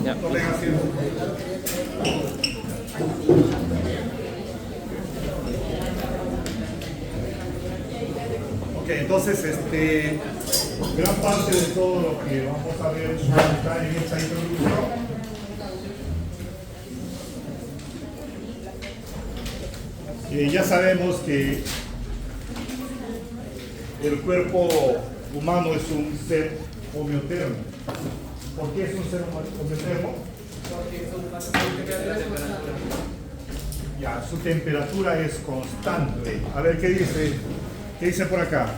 Ya. Tomen asiento. Ok, entonces gran parte de todo lo que vamos a ver está en esta introducción. Ya sabemos que el cuerpo humano es un ser homeotermo. ¿Por qué es un ser homeotermo? Porque son Ya, su temperatura es constante. A ver, ¿qué dice? ¿Qué dice por acá?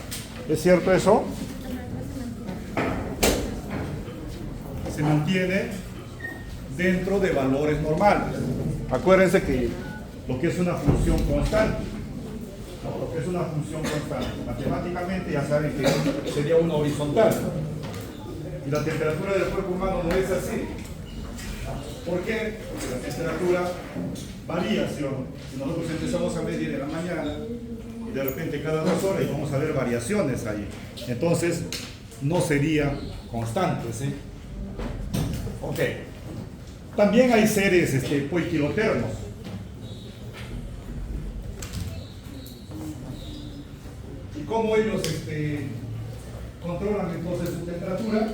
¿Es cierto eso? Se mantiene dentro de valores normales. Acuérdense que lo que es una función constante, ¿no? Lo que es una función constante, matemáticamente ya saben que sería una horizontal. Y la temperatura del cuerpo humano no es así. ¿Por qué? Porque la temperatura varía. Si nosotros empezamos a medir en la mañana y de repente cada 2 horas y vamos a ver variaciones ahí, entonces no sería constante, ¿sí? Ok. También hay seres poiquilotermos. ¿Y cómo ellos controlan entonces su temperatura?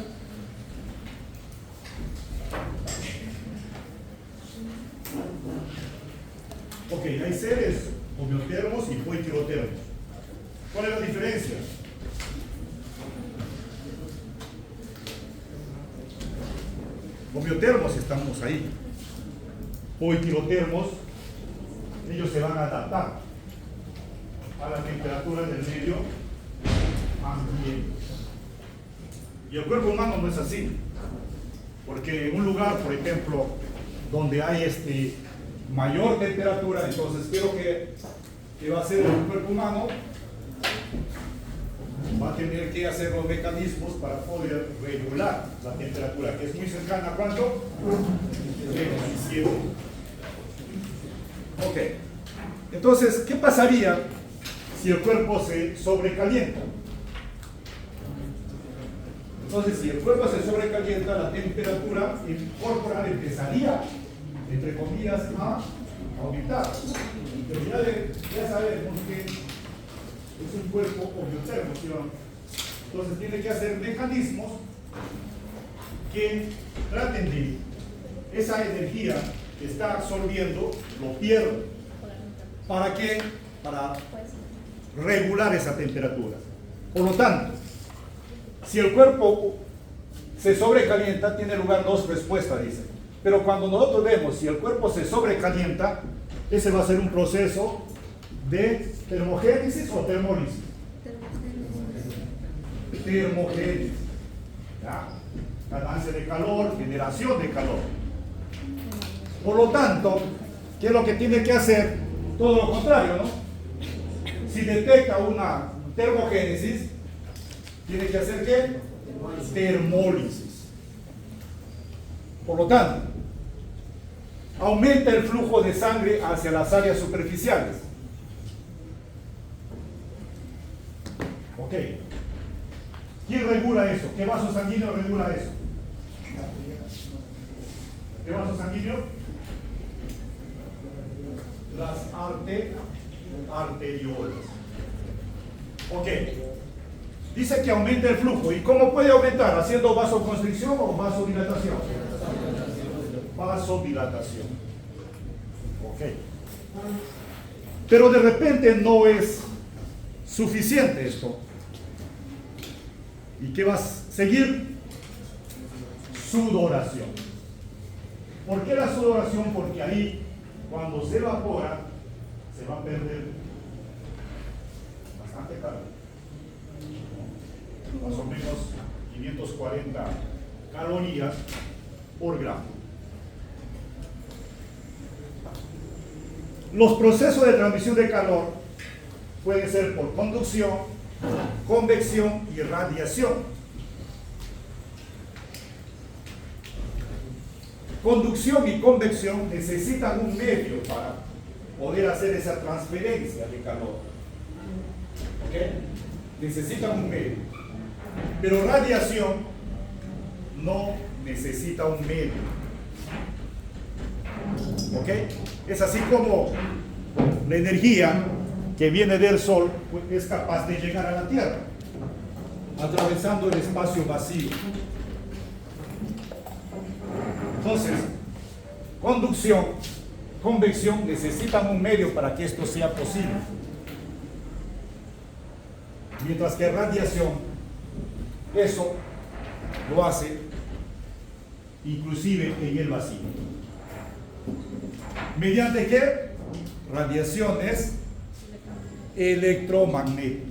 Ok, hay seres homeotermos y poiquilotermos. ¿Cuál es la diferencia? Homeotermos estamos ahí. Poiquilotermos, ellos se van a adaptar a la temperatura del medio ambiente. Y el cuerpo humano no es así. Porque en un lugar, por ejemplo, donde hay mayor temperatura, entonces ¿qué es lo que va a hacer el cuerpo humano? Va a tener que hacer los mecanismos para poder regular la temperatura, que es muy cercana a ¿cuánto? 27. Ok. Entonces, ¿qué pasaría si el cuerpo se sobrecalienta? Entonces, si el cuerpo se sobrecalienta, la temperatura corporal empezaría, entre comillas, a aumentar. Pero ya sabemos que es un cuerpo homeotermo, ¿sí? Entonces tiene que hacer mecanismos que traten de esa energía que está absorbiendo, lo pierde. ¿Para qué? Para regular esa temperatura. Por lo tanto, si el cuerpo se sobrecalienta, tiene lugar 2 respuestas, dice. Pero cuando nosotros vemos si el cuerpo se sobrecalienta, ese va a ser un proceso de termogénesis o termólisis. Termogénesis. ¿Ya? Ganancia de calor, generación de calor. Por lo tanto, ¿qué es lo que tiene que hacer? Todo lo contrario, ¿no? Si detecta una termogénesis, tiene que hacer ¿qué? Termólisis. Por lo tanto, aumenta el flujo de sangre hacia las áreas superficiales. Ok. ¿Quién regula eso? ¿Qué vaso sanguíneo regula eso? ¿Qué vaso sanguíneo? Las arteriolas. Ok. Dice que aumenta el flujo. ¿Y cómo puede aumentar? ¿Haciendo vasoconstricción o vasodilatación? Vasodilatación. Ok. Pero de repente no es suficiente esto. ¿Y qué va a seguir? Sudoración. ¿Por qué la sudoración? Porque ahí, cuando se evapora, se va a perder bastante calor. Más o menos 540 calorías por gramo. Los procesos de transmisión de calor pueden ser por conducción, convección y radiación. Conducción y convección necesitan un medio para poder hacer esa transferencia de calor. ¿Ok? Necesitan un medio. Pero radiación no necesita un medio. ¿Ok? Es así como la energía que viene del Sol pues, es capaz de llegar a la Tierra, atravesando el espacio vacío. Entonces, conducción, convección necesitan un medio para que esto sea posible. Mientras que radiación, eso lo hace inclusive en el vacío. ¿Mediante qué? Radiaciones electromagnéticas.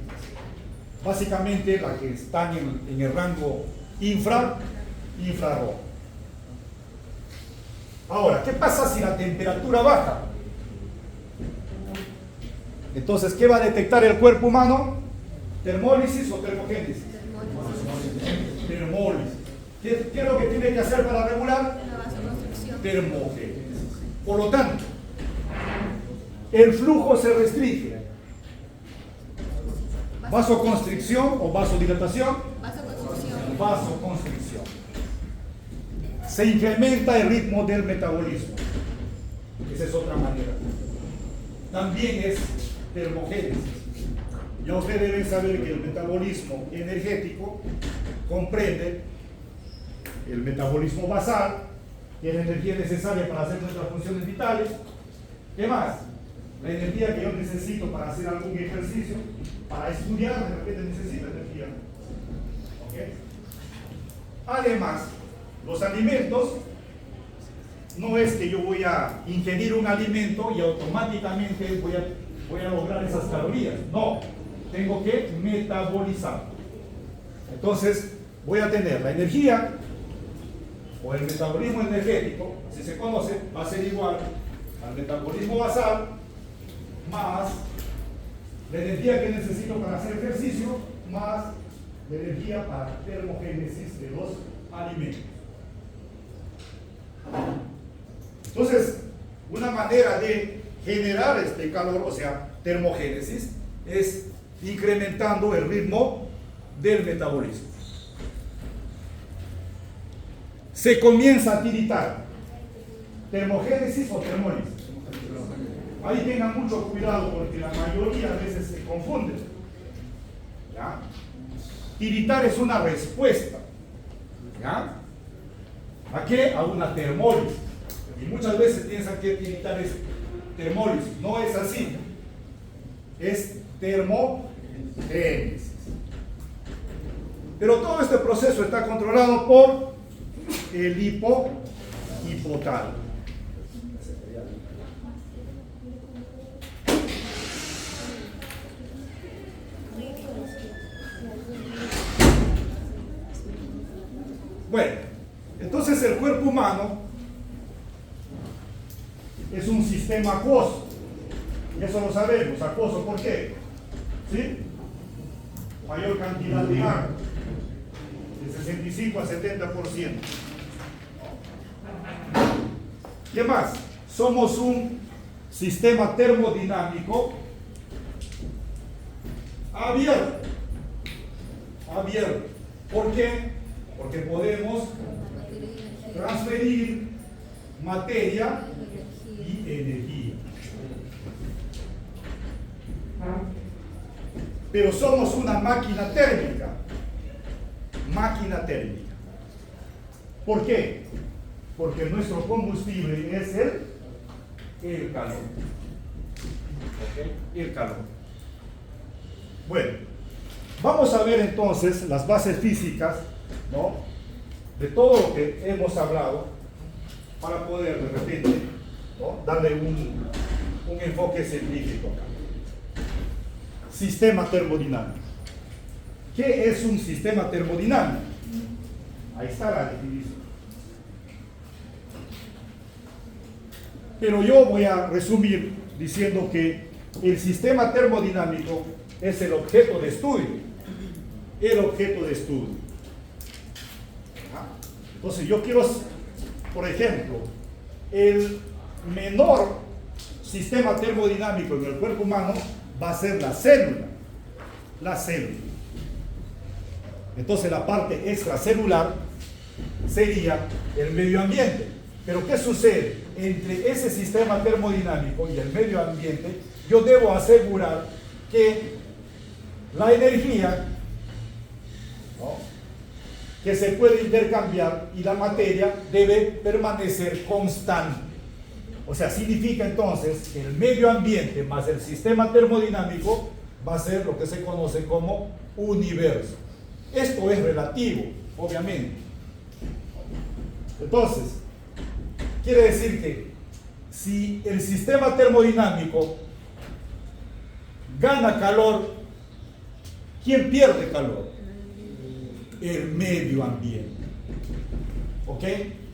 Básicamente las que están en el rango infrarrojo. Ahora, ¿qué pasa si la temperatura baja? Entonces, ¿qué va a detectar el cuerpo humano? ¿Termólisis o termogénesis? Termólisis. ¿Qué es lo que tiene que hacer para regular? Termogénesis. Por lo tanto, el flujo se restringe. ¿Vasoconstricción o vasodilatación? Vasoconstricción. Vasoconstricción. Se incrementa el ritmo del metabolismo. Esa es otra manera. También es termogénesis. Ya ustedes deben saber que el metabolismo energético comprende el metabolismo basal, que es la energía necesaria para hacer nuestras funciones vitales. ¿Qué más? La energía que yo necesito para hacer algún ejercicio, para estudiar, de repente necesito energía. ¿Okay? Además, los alimentos, no es que yo voy a ingerir un alimento y automáticamente voy a lograr esas calorías. No, tengo que metabolizar. Entonces, voy a tener la energía o el metabolismo energético, si se conoce, va a ser igual al metabolismo basal más la energía que necesito para hacer ejercicio más la energía para termogénesis de los alimentos. Entonces, una manera de generar este calor, o sea, termogénesis, es incrementando el ritmo del metabolismo. Se comienza a tiritar. ¿Termogénesis o termólisis? Ahí tengan mucho cuidado porque la mayoría a veces se confunden. ¿Ya? Tiritar es una respuesta. ¿Ya? ¿A qué? A una termólisis. Y muchas veces piensan que tiritar es termólisis. No es así. Es termogénesis. Pero todo este proceso está controlado por el hipotálamo. Bueno, entonces el cuerpo humano es un sistema acuoso. Y eso lo sabemos, acuoso, ¿por qué? ¿Sí? Mayor cantidad de agua, de 65 a 70%. ¿Qué más? Somos un sistema termodinámico abierto. Abierto. ¿Por qué? Porque podemos transferir materia y energía. Pero somos una máquina térmica. Máquina térmica. ¿Por qué? Porque nuestro combustible es el calor. ¿Okay? El calor. Bueno, vamos a ver entonces las bases físicas, ¿no?, de todo lo que hemos hablado para poder de repente, ¿no?, darle un enfoque científico acá. Sistema termodinámico. ¿Qué es un sistema termodinámico? Ahí está la definición. Pero yo voy a resumir diciendo que el sistema termodinámico es el objeto de estudio. El objeto de estudio. Entonces yo quiero, por ejemplo, el menor sistema termodinámico en el cuerpo humano va a ser la célula. La célula. Entonces la parte extracelular sería el medio ambiente. Pero ¿qué sucede? Entre ese sistema termodinámico y el medio ambiente, yo debo asegurar que la energía, ¿no?, que se puede intercambiar y la materia debe permanecer constante. O sea, significa entonces que el medio ambiente más el sistema termodinámico va a ser lo que se conoce como universo. Esto es relativo, obviamente. Entonces, quiere decir que si el sistema termodinámico gana calor, ¿quién pierde calor? El medio ambiente. ¿Ok?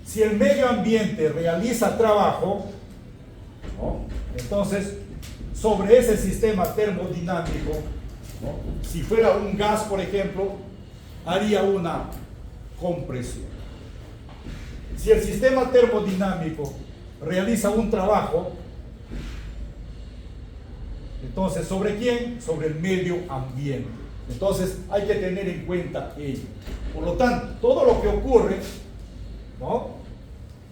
Si el medio ambiente realiza trabajo, ¿no?, entonces sobre ese sistema termodinámico, ¿no?, si fuera un gas, por ejemplo, haría una compresión. Si el sistema termodinámico realiza un trabajo, entonces ¿sobre quién? Sobre el medio ambiente. Entonces hay que tener en cuenta ello. Por lo tanto, todo lo que ocurre, ¿no?,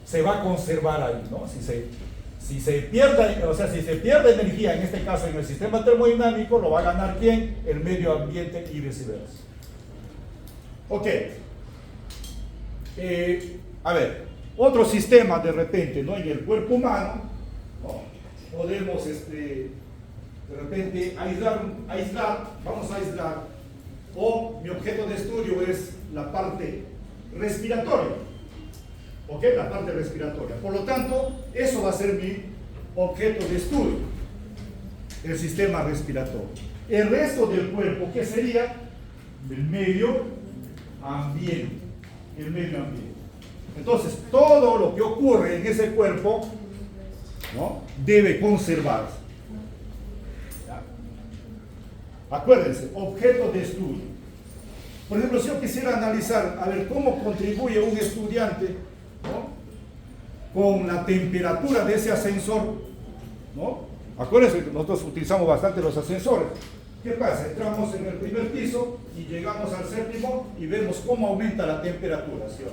se va a conservar ahí, ¿no? Si se pierde, o sea, si se pierde energía, en este caso en el sistema termodinámico, lo va a ganar ¿quién? El medio ambiente y viceversa. Ok. A ver, otro sistema de repente, ¿no?, en el cuerpo humano, ¿no?, podemos de repente vamos a aislar, o mi objeto de estudio es la parte respiratoria, ¿ok? La parte respiratoria. Por lo tanto, eso va a ser mi objeto de estudio, el sistema respiratorio. El resto del cuerpo, ¿qué sería? El medio ambiente. El medio ambiente. Entonces, todo lo que ocurre en ese cuerpo, ¿no?, debe conservarse. ¿Ya? Acuérdense, objeto de estudio. Por ejemplo, si yo quisiera analizar, a ver, cómo contribuye un estudiante, ¿no?, con la temperatura de ese ascensor, ¿no? Acuérdense que nosotros utilizamos bastante los ascensores. ¿Qué pasa? Entramos en el primer piso y llegamos al séptimo y vemos cómo aumenta la temperatura, ¿sí?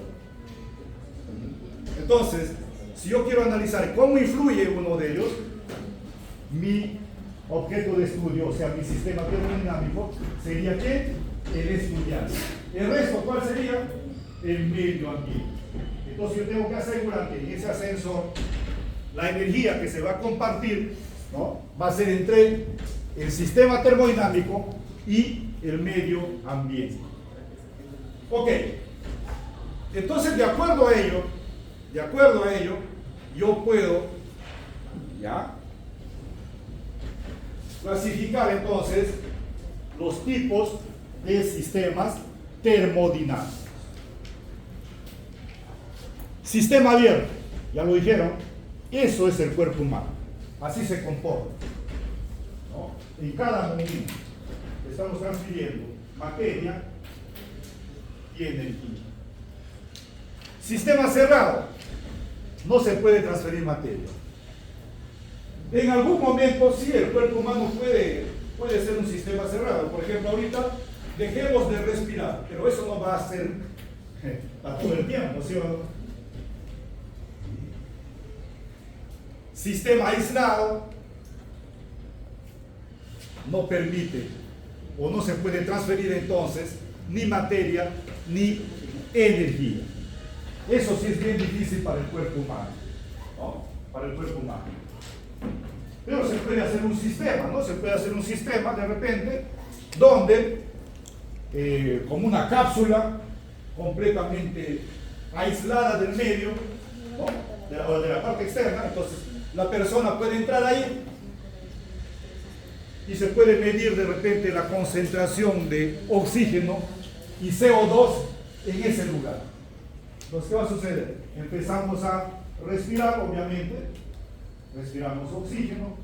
Entonces, si yo quiero analizar cómo influye uno de ellos, mi objeto de estudio, o sea, mi sistema termodinámico, sería ¿qué? El estudiante. El resto, ¿cuál sería? El medio ambiente. Entonces yo tengo que asegurar que en ese ascensor la energía que se va a compartir, ¿no?, va a ser entre el sistema termodinámico y el medio ambiente. Ok. Entonces, de acuerdo a ello, yo puedo, ¿ya?, clasificar entonces los tipos de sistemas termodinámicos. Sistema abierto, ya lo dijeron, eso es el cuerpo humano, así se comporta, ¿no? En cada movimiento estamos transfiriendo materia y energía. Sistema cerrado, no se puede transferir materia. En algún momento sí, el cuerpo humano puede ser un sistema cerrado. Por ejemplo, ahorita dejemos de respirar, pero eso no va a ser a todo el tiempo, ¿sí o no? Sistema aislado no permite o no se puede transferir entonces ni materia ni energía. Eso sí es bien difícil para el cuerpo humano, ¿no? Para el cuerpo humano. Pero se puede hacer un sistema, ¿no? Se puede hacer un sistema de repente donde, como una cápsula completamente aislada del medio, ¿no?, de la parte externa, entonces la persona puede entrar ahí y se puede medir de repente la concentración de oxígeno y CO2 en ese lugar. Entonces, ¿qué va a suceder? Empezamos a respirar, obviamente, respiramos oxígeno,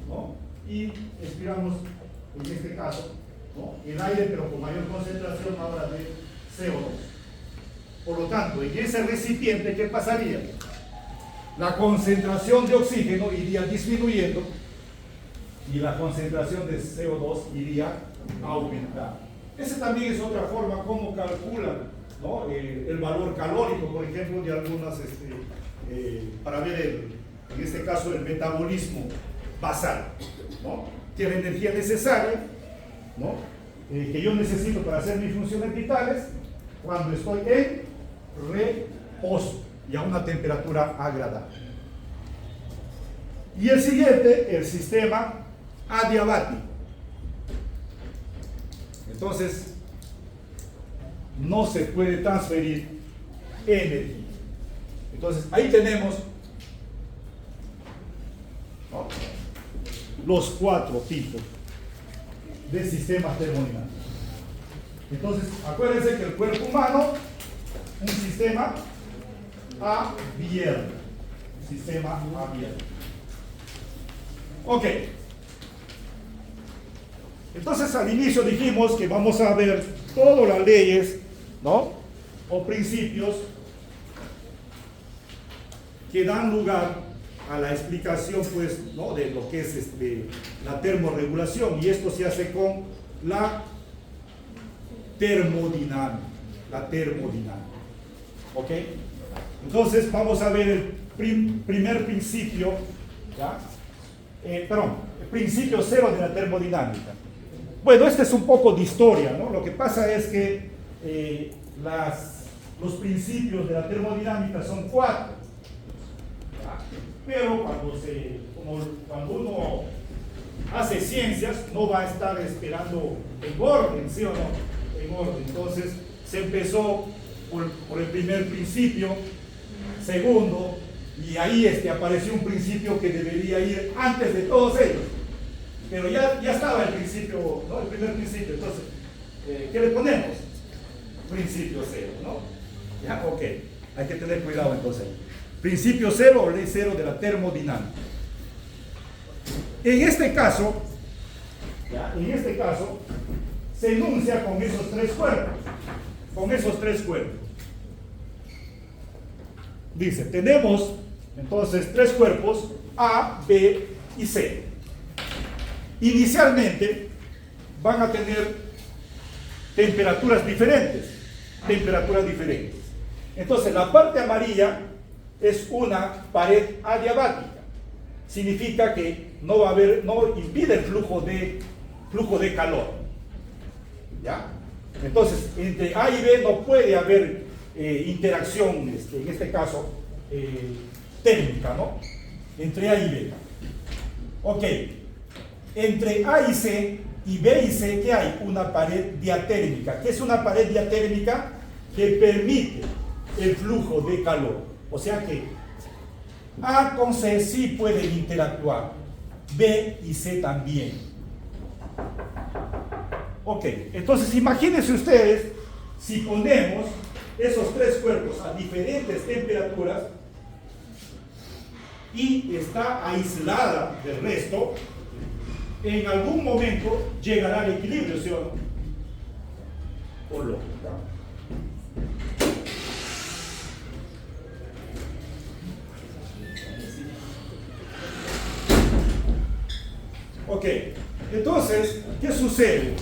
¿no?, y expiramos, en este caso, ¿no?, el aire, pero con mayor concentración ahora de CO2. Por lo tanto, en ese recipiente, ¿qué pasaría? La concentración de oxígeno iría disminuyendo y la concentración de CO2 iría aumentando. Esa también es otra forma como calculan, ¿no?, el valor calórico, por ejemplo, de algunas para ver, en este caso, el metabolismo basal, ¿no? Que es la energía necesaria, ¿no? Que yo necesito para hacer mis funciones vitales cuando estoy en reposo y a una temperatura agradable. Y el siguiente, el sistema adiabático. Entonces, no se puede transferir energía. Entonces, ahí tenemos, ¿no?, los 4 tipos de sistemas termodinámicos. Entonces, acuérdense que el cuerpo humano, un sistema abierto. Sistema abierto. Ok. Entonces, al inicio dijimos que vamos a ver todas las leyes, ¿no?, o principios que dan lugar a la explicación, pues, ¿no?, de lo que es la termorregulación, y esto se hace con la termodinámica. La termodinámica. ¿Ok? Entonces, vamos a ver el primer principio, ¿ya? El principio 0 de la termodinámica. Bueno, este es un poco de historia, ¿no? Lo que pasa es que los principios de la termodinámica son 4. ¿Ya? Pero cuando uno hace ciencias, no va a estar esperando en orden, ¿sí o no? En orden. Entonces, se empezó por el primer principio, segundo, y ahí apareció un principio que debería ir antes de todos ellos. Pero ya estaba el principio, ¿no?, el primer principio. Entonces, ¿qué le ponemos? Principio 0, ¿no? Ya, ok. Hay que tener cuidado entonces. Principio 0 o ley 0 de la termodinámica. En este caso, se enuncia con esos 3 cuerpos. Con esos 3 cuerpos. Dice, tenemos entonces 3 cuerpos, A, B y C. Inicialmente van a tener temperaturas diferentes. Entonces, la parte amarilla es una pared adiabática. Significa que no impide el flujo de calor. ¿Ya? Entonces, entre A y B no puede haber interacción, en este caso, térmica, ¿no? Entre A y B. Ok. Entre A y C y B y C, ¿qué hay? Una pared diatérmica. ¿Qué es una pared diatérmica? Que permite el flujo de calor. O sea que A con C sí pueden interactuar, B y C también. Ok, entonces imagínense ustedes si ponemos esos 3 cuerpos a diferentes temperaturas y está aislada del resto, en algún momento llegará al equilibrio, ¿sí o no? O no. Ok, entonces, ¿qué sucede?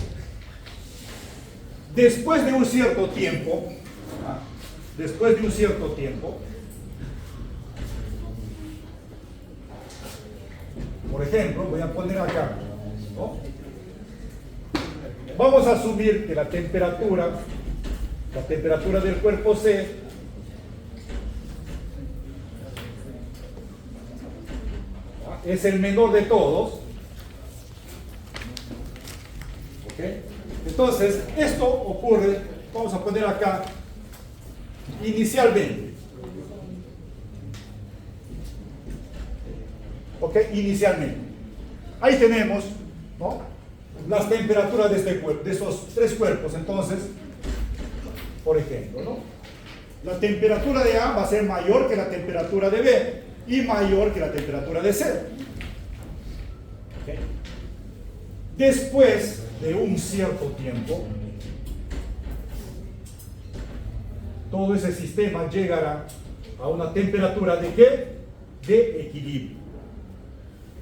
Después de un cierto tiempo, por ejemplo, voy a poner acá, ¿no? Vamos a asumir que la temperatura del cuerpo C es el menor de todos. ¿Ok? Entonces, esto ocurre, vamos a poner acá, inicialmente. ¿Ok? Inicialmente. Ahí tenemos, ¿no?, las temperaturas de esos 3 cuerpos. Entonces, por ejemplo, ¿no?, la temperatura de A va a ser mayor que la temperatura de B y mayor que la temperatura de C. ¿Ok? Después de un cierto tiempo, todo ese sistema llegará a una temperatura ¿de qué? De equilibrio.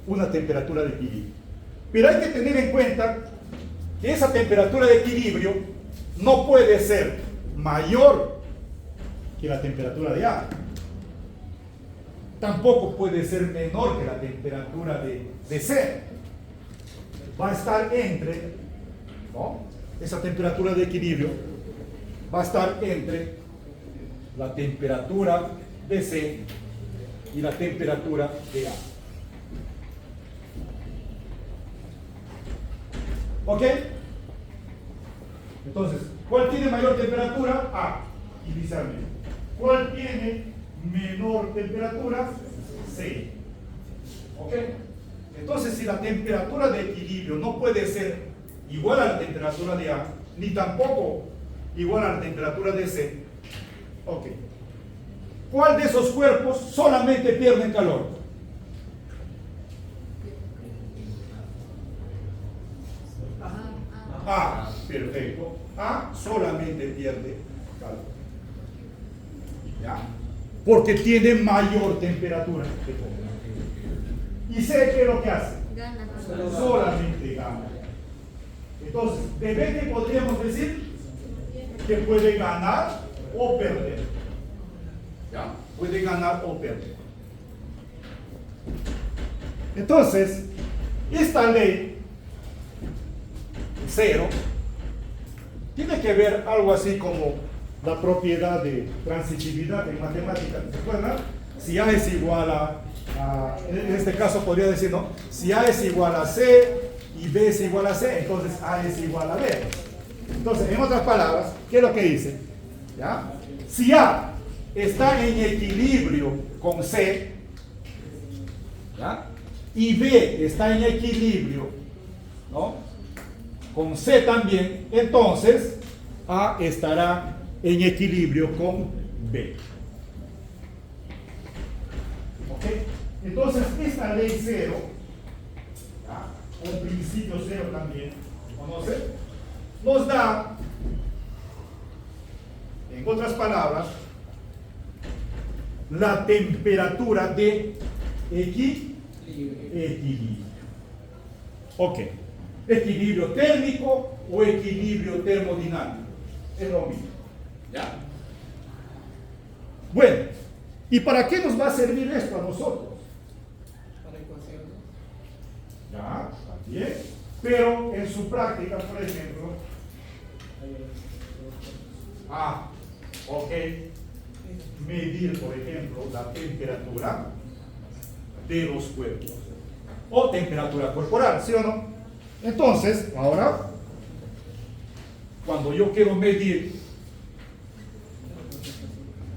Una temperatura de equilibrio. Pero hay que tener en cuenta que esa temperatura de equilibrio no puede ser mayor que la temperatura de A. tampoco puede ser menor que la temperatura de C. Va a estar entre, ¿no? Esa temperatura de equilibrio va a estar entre la temperatura de C y la temperatura de A. ¿Ok? Entonces, ¿cuál tiene mayor temperatura? A, inicialmente. ¿Cuál tiene menor temperatura? C. ¿Ok? Entonces, si la temperatura de equilibrio no puede ser igual a la temperatura de A, ni tampoco igual a la temperatura de C, ok. ¿Cuál de esos cuerpos solamente pierde calor? A, perfecto. A solamente pierde calor. ¿Ya? Porque tiene mayor temperatura. ¿Y C qué es lo que hace? Gana. Solamente gana. Entonces, de B que podríamos decir que puede ganar o perder. ¿Ya? Puede ganar o perder. Entonces, esta ley cero tiene que ver algo así como la propiedad de transitividad en matemáticas. ¿Se acuerdan? Si A es igual en este caso podría decir, ¿no? Si A es igual a C y B es igual a C, entonces A es igual a B. Entonces, en otras palabras, ¿qué es lo que dice? ¿Ya? Si A está en equilibrio con C, ¿ya? Y B está en equilibrio, ¿no? Con C también, entonces A estará en equilibrio con B. ¿Ok? Entonces, esta ley cero, ¿ya? O principio cero también, ¿conoce? Nos da, en otras palabras, la temperatura de equilibrio. Ok. Equilibrio térmico o equilibrio termodinámico. Es lo mismo. ¿Ya? Bueno, ¿y para qué nos va a servir esto a nosotros? Para ecuación. Ya, también. Pero en su práctica, por ejemplo, ok, medir, por ejemplo, la temperatura de los cuerpos o temperatura corporal, ¿sí o no? Entonces, ahora, cuando yo quiero medir,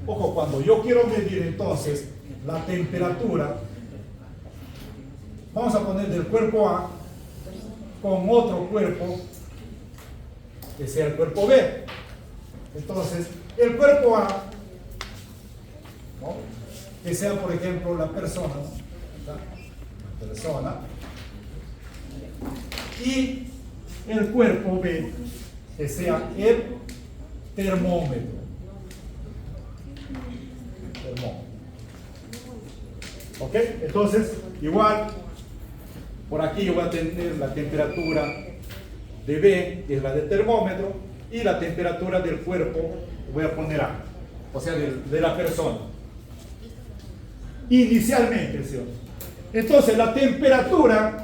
ojo, cuando yo quiero medir entonces la temperatura, vamos a poner del cuerpo A con otro cuerpo que sea el cuerpo B. Entonces, el cuerpo A, ¿no? Que sea, por ejemplo, la persona, ¿no? La persona, y el cuerpo B, que sea el termómetro. ¿Ok? Entonces, igual, por aquí yo voy a tener la temperatura de B, que es la del termómetro, y la temperatura del cuerpo voy a poner A, o sea, de la persona. Inicialmente, ¿sí? Entonces, la temperatura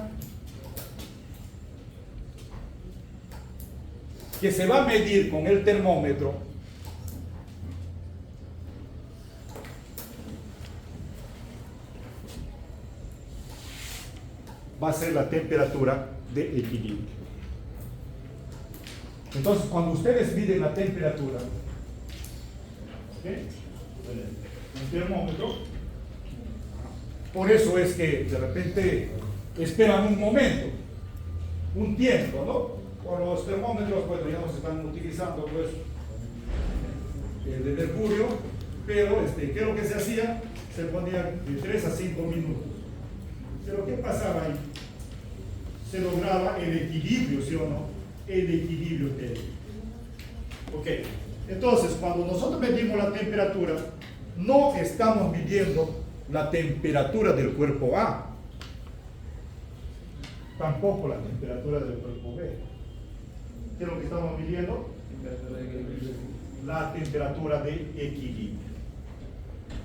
que se va a medir con el termómetro va a ser la temperatura de equilibrio. Entonces, cuando ustedes miden la temperatura, ¿okay? Un termómetro, por eso es que de repente esperan un momento, un tiempo, ¿no? Con los termómetros, bueno, ya no se están utilizando, pues, de mercurio, pero, ¿qué es lo que se hacía? Se ponía de 3 a 5 minutos. Pero, ¿qué pasaba ahí? Se lograba el equilibrio, ¿sí o no? El equilibrio térmico. Ok, entonces, cuando nosotros medimos la temperatura, no estamos midiendo la temperatura del cuerpo A, tampoco la temperatura del cuerpo B. ¿Qué es lo que estamos midiendo? La temperatura de equilibrio.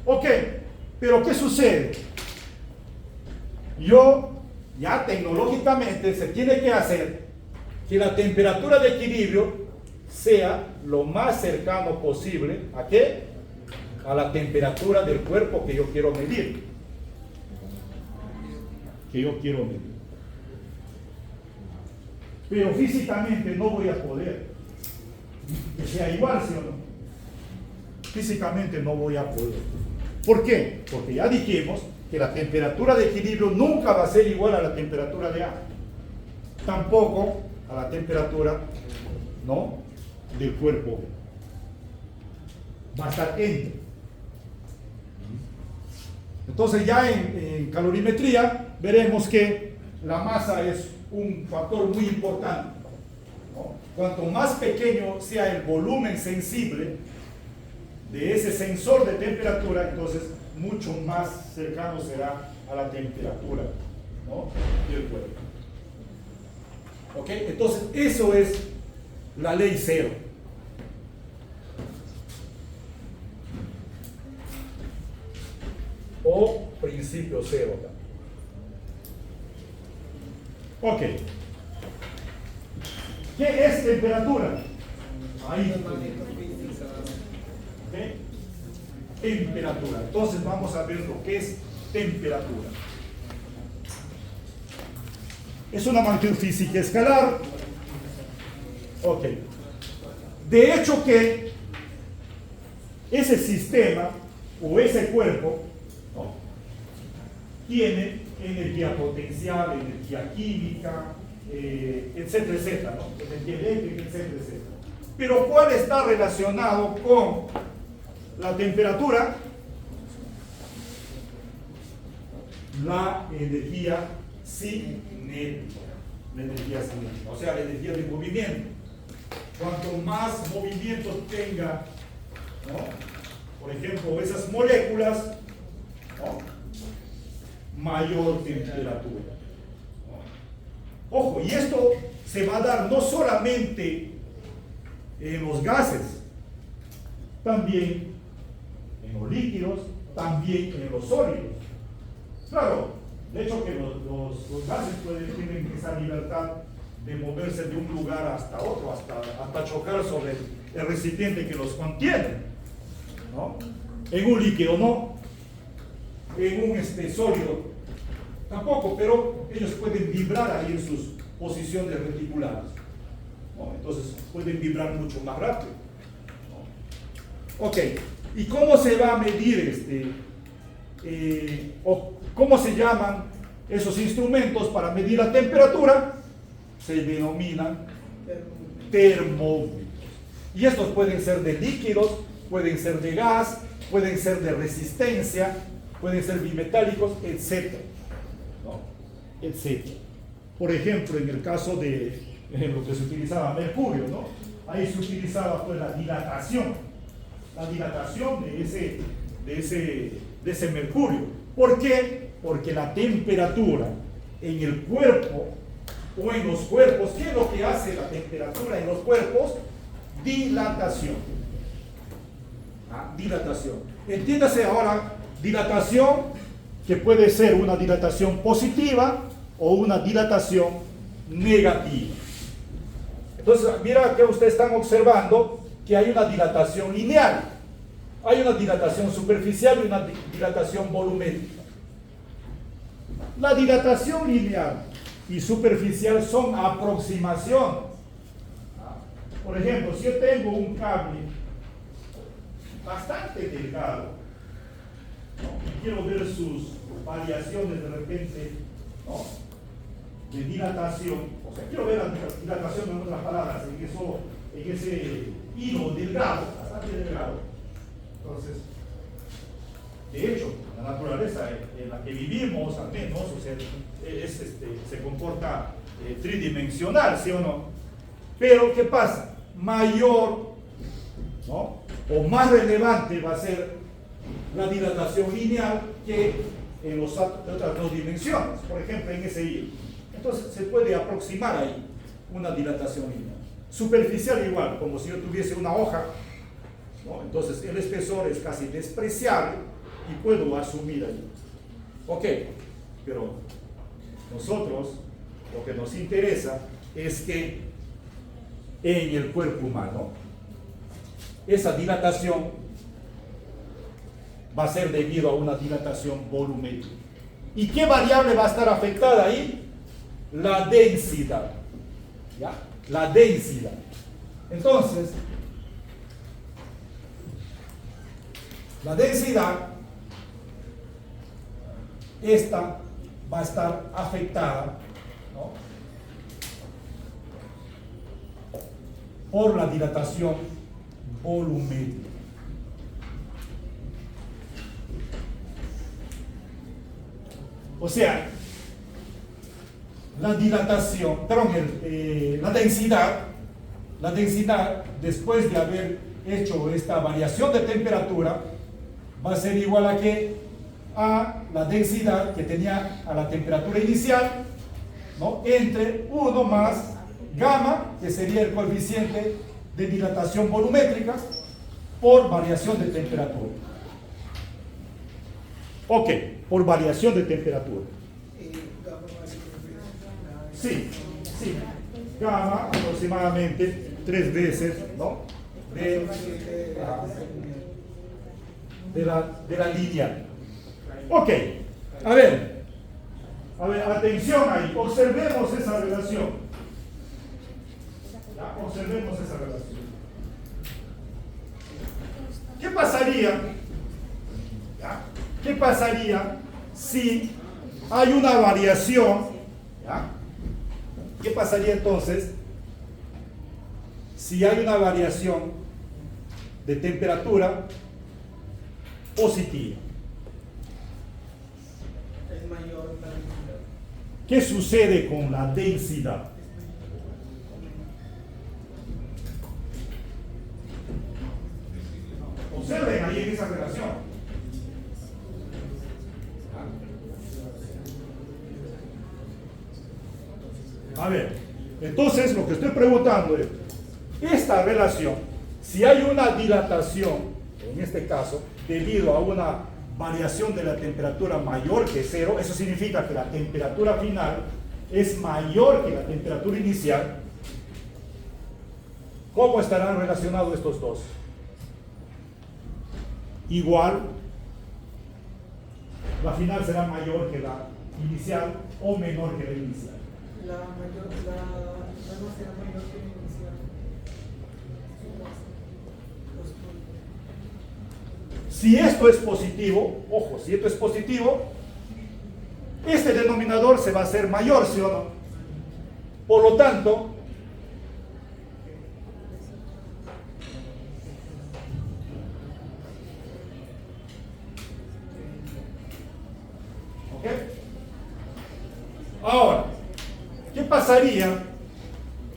Ok, Pero ¿qué sucede? Ya tecnológicamente se tiene que hacer que la temperatura de equilibrio sea lo más cercano posible ¿a qué? A la temperatura del cuerpo que yo quiero medir. Pero físicamente no voy a poder que sea igual, ¿sí o no? Físicamente no voy a poder. ¿Por qué? Porque ya dijimos que la temperatura de equilibrio nunca va a ser igual a la temperatura de A. Tampoco a la temperatura, ¿no?, del cuerpo. Va a estar entre. Entonces ya en calorimetría veremos que la masa es un factor muy importante, ¿no? Cuanto más pequeño sea el volumen sensible de ese sensor de temperatura, entonces mucho más cercano será a la temperatura, ¿no?, del cuerpo. ¿Ok? Entonces eso es la ley cero. O principio cero. Ok. ¿Qué es temperatura? Ahí. ¿Okay? Temperatura. Entonces vamos a ver lo que es temperatura. Es una magnitud física escalar. Ok. De hecho que ese sistema o ese cuerpo, ¿no?, tiene energía potencial, energía química, etcétera, etcétera, ¿no?, energía eléctrica, etcétera, etcétera. Pero ¿cuál está relacionado con la temperatura? La energía cinética. La energía cinética, o sea, la energía de movimiento. Cuanto más movimiento tenga, ¿no?, por ejemplo, esas moléculas, ¿no?, mayor temperatura. Ojo, y esto se va a dar no solamente en los gases, también en los líquidos, también en los sólidos. Claro, de hecho que los gases tienen esa libertad de moverse de un lugar hasta otro, hasta chocar sobre el recipiente que los contiene, ¿no? En un líquido no, en un sólido tampoco, pero ellos pueden vibrar ahí en sus posiciones reticulares, ¿no? Entonces pueden vibrar mucho más rápido, ¿no? Ok, ¿y cómo se va a medir o cómo se llaman esos instrumentos para medir la temperatura? Se denominan termómetros. Y estos pueden ser de líquidos, pueden ser de gas, pueden ser de resistencia, pueden ser bimetálicos, etcétera, ¿no?, etcétera. Por ejemplo, en el caso de lo que se utilizaba mercurio, ¿no?, ahí se utilizaba pues la dilatación de ese mercurio. ¿Por qué? Porque la temperatura en el cuerpo o en los cuerpos, ¿qué es lo que hace la temperatura en los cuerpos? Dilatación. Dilatación. Entiéndase ahora, dilatación que puede ser una dilatación positiva o una dilatación negativa. Entonces, mira que ustedes están observando que hay una dilatación lineal, hay una dilatación superficial y una dilatación volumétrica. La dilatación lineal y superficial son aproximaciones. Por ejemplo, si yo tengo un cable bastante delgado, ¿no?, y quiero ver sus variaciones de repente, ¿no?, de dilatación, o sea, quiero ver la dilatación en otras palabras, en ese hilo delgado, bastante delgado. Entonces, de hecho, la naturaleza en la que vivimos, al menos, o sea, se comporta tridimensional, ¿sí o no? Pero, ¿qué pasa? Mayor, ¿no?, o más relevante va a ser la dilatación lineal que en las otras dos dimensiones, por ejemplo, en ese hilo. Entonces, se puede aproximar ahí una dilatación lineal. Superficial igual, como si yo tuviese una hoja, ¿no? Entonces, el espesor es casi despreciable, y puedo asumir ahí. Ok, pero nosotros lo que nos interesa es que en el cuerpo humano esa dilatación va a ser debido a una dilatación volumétrica. ¿Y qué variable va a estar afectada ahí? La densidad. ¿Ya? La densidad. Entonces, la densidad, esta va a estar afectada, ¿no?, por la dilatación volumétrica. O sea, la dilatación, perdón, la densidad después de haber hecho esta variación de temperatura va a ser igual a ¿qué? A la densidad que tenía a la temperatura inicial, ¿no?, entre 1 más gamma, que sería el coeficiente de dilatación volumétrica, por variación de temperatura. Ok, por variación de temperatura. Sí, sí. Gamma aproximadamente 3 veces, ¿no?, de la línea. Ok, a ver, atención ahí, observemos esa relación. ¿Ya? Observemos esa relación. ¿Qué pasaría? ¿Ya? ¿Qué pasaría si hay una variación? ¿Ya? ¿Qué pasaría entonces si hay una variación de temperatura positiva? Es mayor la densidad. ¿Qué sucede con la densidad? Observen ahí en esa relación. A ver, entonces lo que estoy preguntando es, esta relación, si hay una dilatación, en este caso, debido a una variación de la temperatura mayor que 0, eso significa que la temperatura final es mayor que la temperatura inicial, ¿cómo estarán relacionados estos dos? Igual, la final será mayor que la inicial o menor que la inicial. La no será mayor que la inicial. Si esto es positivo, ojo, si esto es positivo, este denominador se va a hacer mayor, ¿sí o no? Por lo tanto, ¿ok? Ahora, ¿qué pasaría?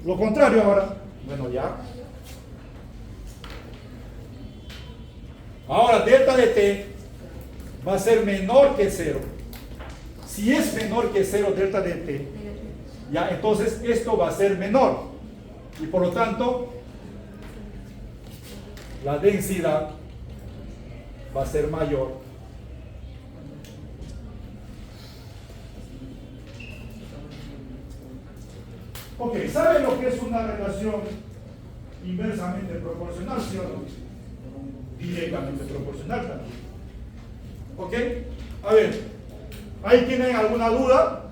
Lo contrario ahora, bueno, ya. Ahora, delta de t va a ser menor que 0. Si es menor que 0 delta de t, ya, entonces esto va a ser menor. Y por lo tanto, la densidad va a ser mayor. Ok, ¿saben lo que es una relación inversamente proporcional, sí o no? Directamente proporcional también. ¿Ok? A ver, ¿ahí tienen alguna duda?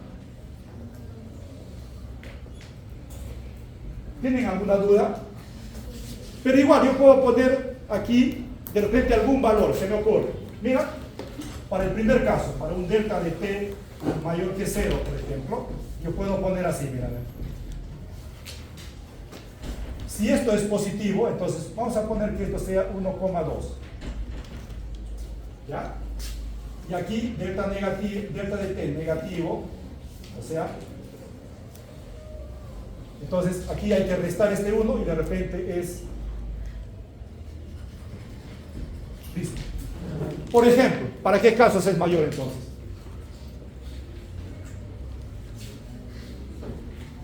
¿Tienen alguna duda? Pero igual yo puedo poner aquí de repente algún valor, se me ocurre. Mira, para el primer caso, para un delta de t mayor que 0, por ejemplo, yo puedo poner así, mira. Si esto es positivo, entonces vamos a poner que esto sea 1,2. ¿Ya? Y aquí delta de t negativo, o sea, entonces aquí hay que restar este 1 y de repente es listo. Por ejemplo, ¿para qué casos es mayor entonces?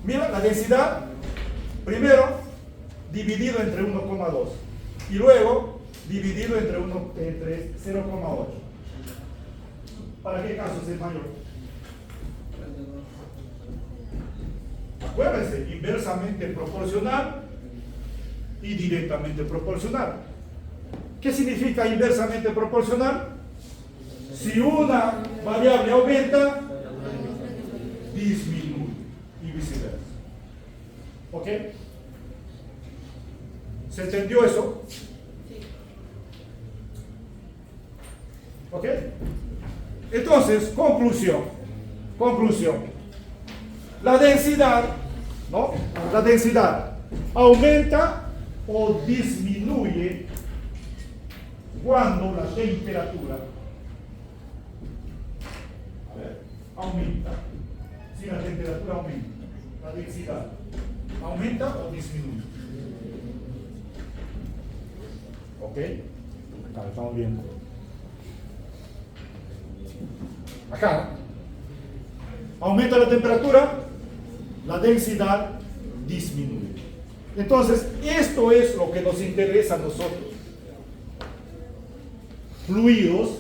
Mira, la densidad, primero dividido entre 1,2 y luego dividido entre 0,8. ¿Para qué casos es mayor? Acuérdense, inversamente proporcional y directamente proporcional. ¿Qué significa inversamente proporcional? Si una variable aumenta, disminuye y viceversa. ¿Ok? ¿Se entendió eso? ¿Ok? Entonces, conclusión. La densidad, ¿no? La densidad aumenta o disminuye cuando la temperatura aumenta. Si la temperatura aumenta, la densidad aumenta o disminuye. ¿Ok? Acá estamos viendo. Acá aumenta la temperatura, la densidad disminuye. Entonces, esto es lo que nos interesa a nosotros. Fluidos,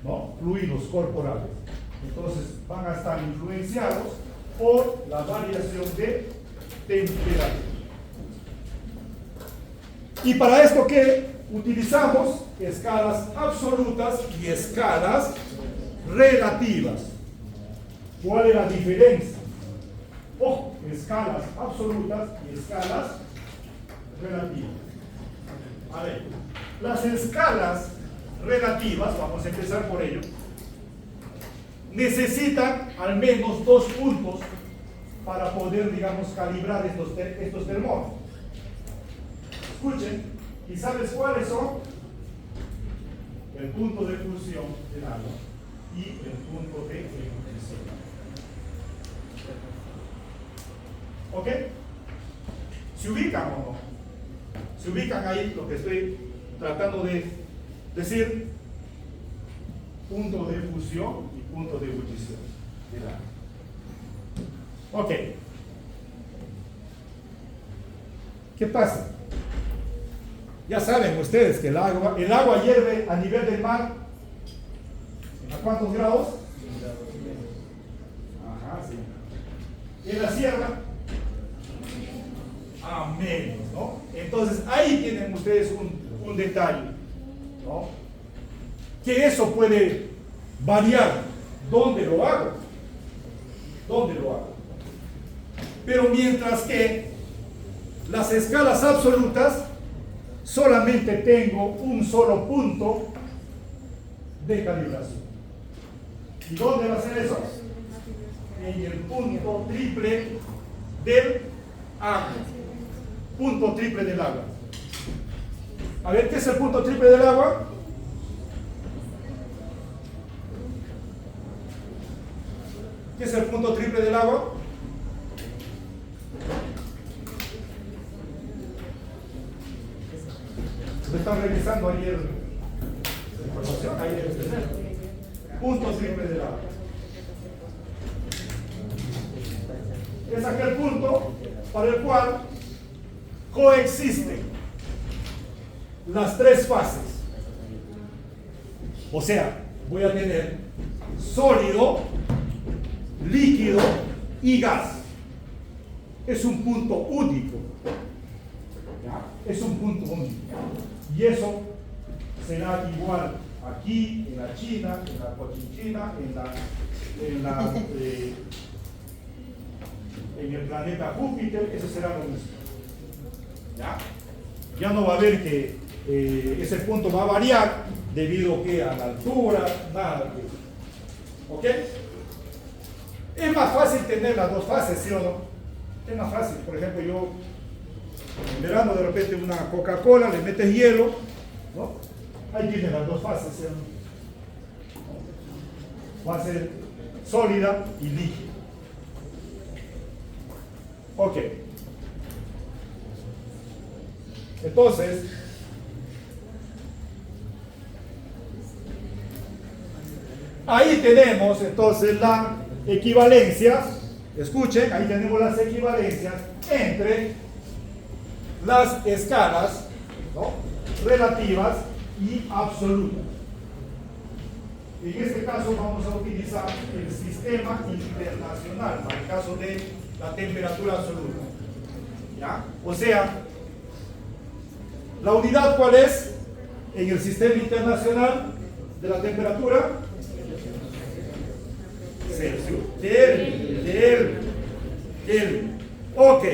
¿no? Fluidos corporales. Entonces, van a estar influenciados por la variación de temperatura. Y para esto, ¿qué? Utilizamos escalas absolutas y escalas relativas. ¿Cuál es la diferencia? Ojo, escalas absolutas y escalas relativas. A ver, las escalas relativas, vamos a empezar por ello, necesitan al menos 2 puntos para poder, digamos, calibrar estos termómetros. Escuchen, ¿y sabes cuáles son? El punto de fusión del agua y el punto de ebullición. ¿Ok? ¿Se ubican o no? ¿Se ubican ahí lo que estoy tratando de decir? Punto de fusión y punto de ebullición del agua. Ok. ¿Qué pasa? Ya saben ustedes que el agua hierve a nivel del mar. ¿A cuántos grados? Ajá, sí. ¿En la sierra? A menos, ¿no? Entonces ahí tienen ustedes un detalle, ¿no? Que eso puede variar. ¿Dónde lo hago? ¿Dónde lo hago? Pero mientras que las escalas absolutas solamente tengo un solo punto de calibración. ¿Y dónde va a ser eso? En el punto triple del agua. Punto triple del agua. A ver, ¿qué es el punto triple del agua? ¿Qué es el punto triple del agua? Se están revisando ayer la información, ayer punto triple del agua. Es aquel punto para el cual coexisten las 3 fases. O sea, voy a tener sólido, líquido y gas. Es un punto único. ¿Ya? Es un punto único. Y eso será igual aquí, en la China, en la Cochinchina, en el planeta Júpiter, eso será lo mismo. ¿Ya? Ya no va a haber que ese punto va a variar debido que a la altura, nada de eso. ¿Ok? Es más fácil tener las 2 fases, ¿sí o no? Es más fácil. Por ejemplo, yo en verano de repente una Coca-Cola, le metes hielo, ¿no? Ahí tienes las 2 fases, ¿sí o no? Va a ser sólida y líquida. Ok. Entonces, ahí tenemos entonces la equivalencia. Escuchen, ahí tenemos las equivalencias entre las escalas, ¿no?, relativas y absolutas. En este caso vamos a utilizar el sistema internacional para el caso de la temperatura absoluta. ¿Ya? O sea, ¿la unidad cuál es en el sistema internacional de la temperatura? Celsius. Kelvin. Ok.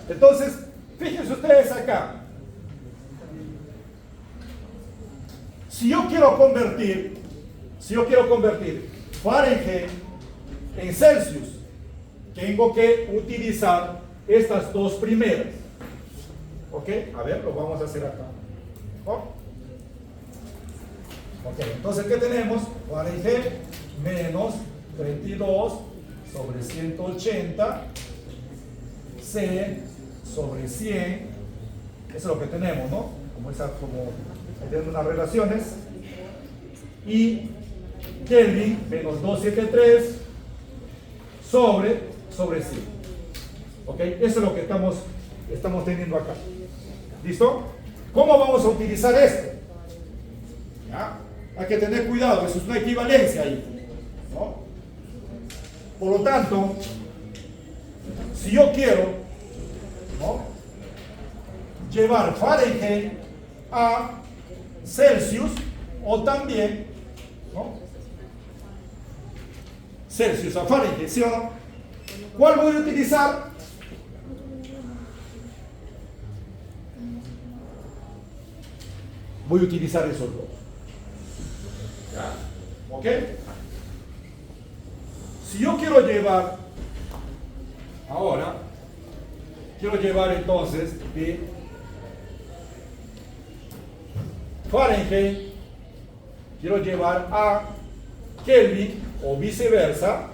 Entonces, fíjense ustedes acá. Si yo quiero convertir Fahrenheit en Celsius, tengo que utilizar estas dos primeras. ¿Ok? A ver, lo vamos a hacer acá. ¿Oh? Ok, entonces, ¿qué tenemos? Fahrenheit menos 32 sobre 180 C sobre 100. Eso es lo que tenemos, ¿no? Como tenemos unas relaciones. Y Kelvin menos 273 sobre 100. ¿Ok? Eso es lo que estamos teniendo acá. ¿Listo? ¿Cómo vamos a utilizar esto? ¿Ya? Hay que tener cuidado, eso es una equivalencia ahí, ¿no? Por lo tanto, si yo quiero, ¿no?, llevar Fahrenheit a Celsius, o también, ¿no?, Celsius a Fahrenheit, ¿sí o no? ¿Cuál voy a utilizar? Voy a utilizar esos dos. ¿Ya? ¿Ok? Si yo quiero llevar, ahora, quiero llevar entonces de Fahrenheit, quiero llevar a Kelvin o viceversa.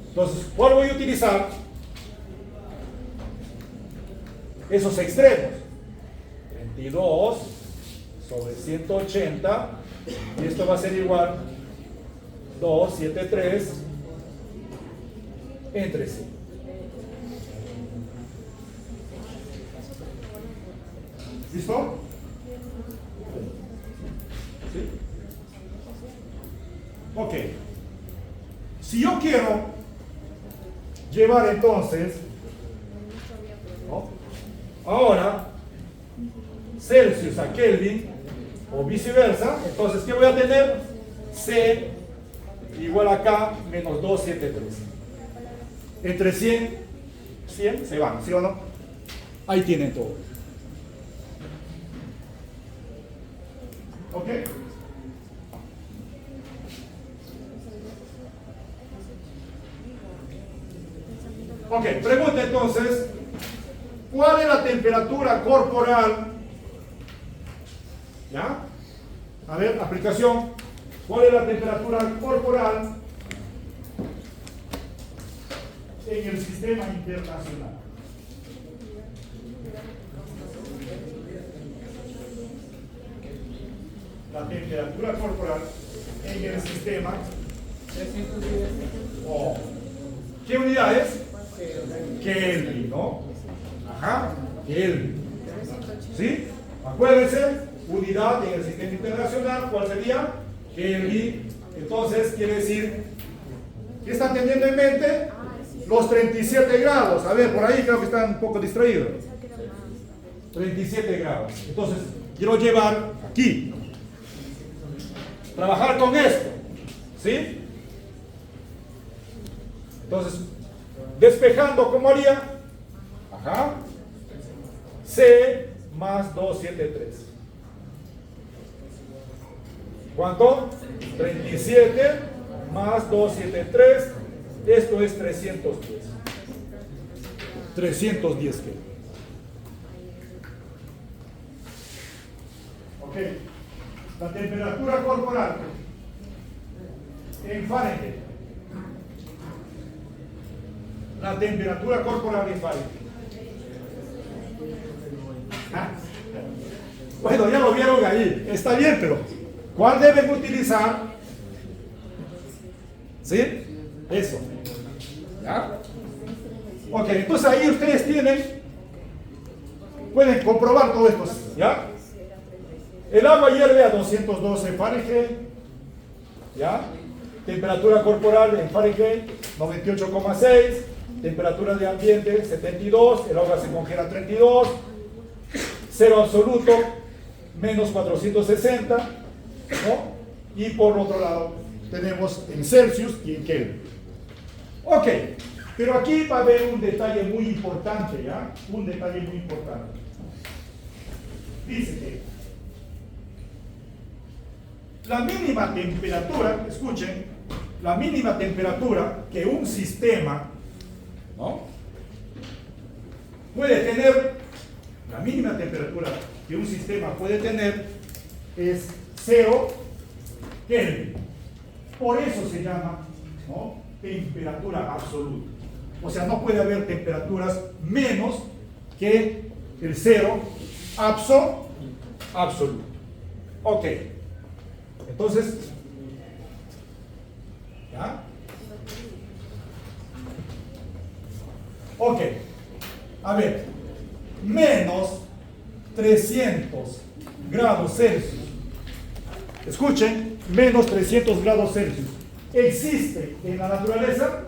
Entonces, ¿cuál voy a utilizar? Esos extremos. 22 sobre 180, y esto va a ser igual 273 entre sí. ¿Listo? ¿Sí? Ok. Si yo quiero llevar entonces, ¿no?, ahora Celsius a Kelvin o viceversa, entonces ¿qué voy a tener? C igual a K menos 273. Entre 100 se van, ¿sí o no? Ahí tienen todo. ¿Ok? Ok, pregunta entonces, ¿cuál es la temperatura corporal? ¿Ya? A ver, aplicación. ¿Cuál es la temperatura corporal en el sistema internacional? La temperatura corporal en el sistema. Oh. ¿Qué unidad es? Kelvin, ¿no? Ajá, Kelvin. ¿Sí? Acuérdense, unidad en el sistema internacional, ¿cuál sería? Kelvin. Entonces, quiere decir, ¿qué están teniendo en mente? Los 37 grados. A ver, por ahí creo que están un poco distraídos. 37 grados. Entonces, quiero llevar aquí. Trabajar con esto. ¿Sí? Entonces, despejando, ¿cómo haría? Ajá. C más 273. ¿Cuánto? 37 más 273. Esto es 310. 310 que. Ok. La temperatura corporal en Fahrenheit. La temperatura corporal en Fahrenheit. ¿Ah? Bueno, ya lo vieron ahí. Está bien, pero ¿cuál deben utilizar? ¿Sí? Eso. ¿Ya? Ok, entonces ahí ustedes pueden comprobar todo esto. ¿Ya? El agua hierve a 212 Fahrenheit, ¿ya? Temperatura corporal en Fahrenheit 98,6, temperatura de ambiente 72, el agua se congela a 32, cero absoluto menos 460, ¿no? Y por otro lado tenemos en Celsius y en Kelvin. Ok, pero aquí va a haber un detalle muy importante, ¿ya? Un detalle muy importante. Dice que la mínima temperatura, escuchen, la mínima temperatura que un sistema, ¿no?, puede tener, la mínima temperatura que un sistema puede tener es 0 Kelvin. Por eso se llama, ¿no?, temperatura absoluta. O sea, no puede haber temperaturas menos que el 0 absoluto. Ok. Entonces, ¿ya? Ok. A ver, menos 300 grados Celsius. Escuchen, menos 300 grados Celsius. ¿Existe en la naturaleza?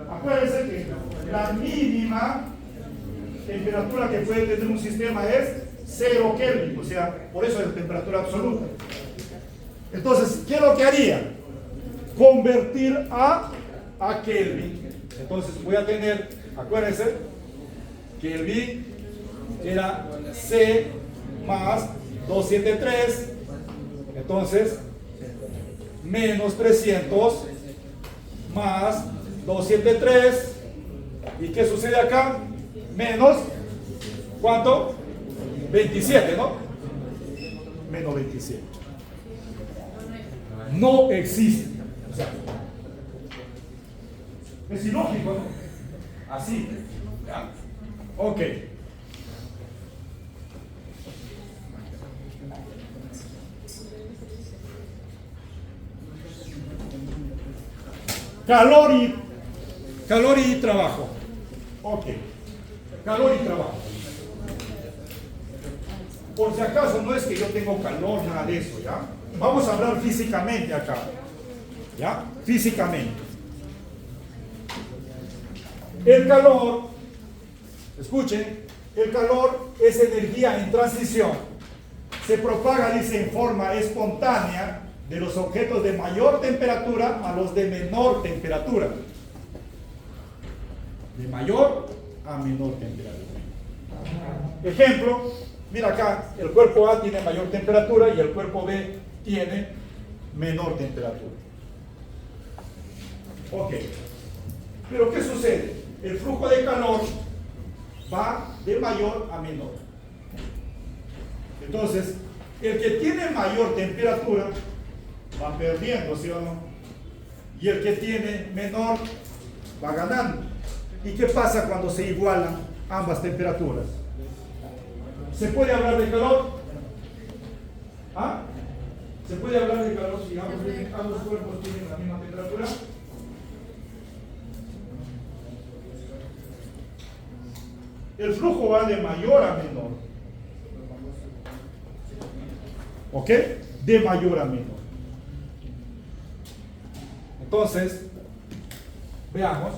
Acuérdense que la mínima temperatura que puede tener un sistema es 0 Kelvin, o sea, por eso es temperatura absoluta. Entonces, ¿qué es lo que haría? Convertir a Kelvin. Entonces voy a tener, acuérdense, Kelvin era C más 273, entonces menos 300 más 273, ¿y qué sucede acá? Menos, ¿cuánto? 27, ¿no? Menos 27. No existe. O sea, es ilógico, ¿no? Así. ¿Ya? Ok. Calor y trabajo. Ok. Calor y trabajo. Por si acaso, no es que yo tengo calor, nada de eso, ¿ya? Vamos a hablar físicamente acá, ¿ya? Físicamente. El calor, escuchen, el calor es energía en transición. Se propaga, dice, en forma espontánea de los objetos de mayor temperatura a los de menor temperatura. De mayor a menor temperatura. Ejemplo, mira acá, el cuerpo A tiene mayor temperatura y el cuerpo B tiene menor temperatura. Ok. Pero ¿qué sucede? El flujo de calor va de mayor a menor. Entonces, el que tiene mayor temperatura va perdiendo, ¿sí o no? Y el que tiene menor va ganando. ¿Y qué pasa cuando se igualan ambas temperaturas? ¿Se puede hablar de calor? ¿Ah? ¿Se puede hablar de calor si ambos cuerpos tienen la misma temperatura? El flujo va de mayor a menor. ¿Ok? De mayor a menor. Entonces, veamos.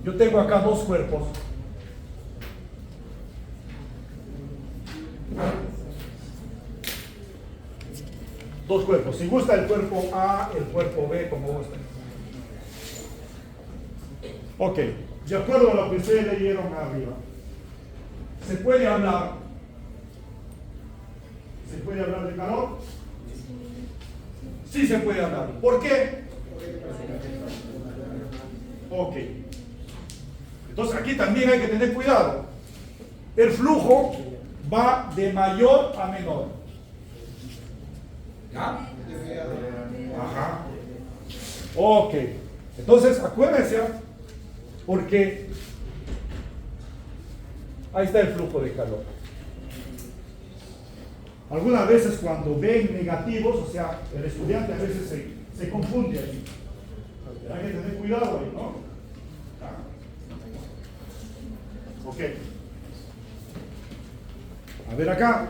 Yo tengo acá dos cuerpos. Dos cuerpos. Si gusta el cuerpo A, el cuerpo B, como gusta. Ok. De acuerdo a lo que ustedes leyeron arriba. ¿Se puede hablar? ¿Se puede hablar de calor? Sí se puede hablar. ¿Por qué? Ok. Entonces aquí también hay que tener cuidado. El flujo va de mayor a menor. ¿Ya? Ajá. Ok. Entonces acuérdense, porque ahí está el flujo de calor. Algunas veces cuando ven negativos, o sea, el estudiante a veces se confunde aquí. Hay que tener cuidado ahí, ¿no? Ok. A ver acá.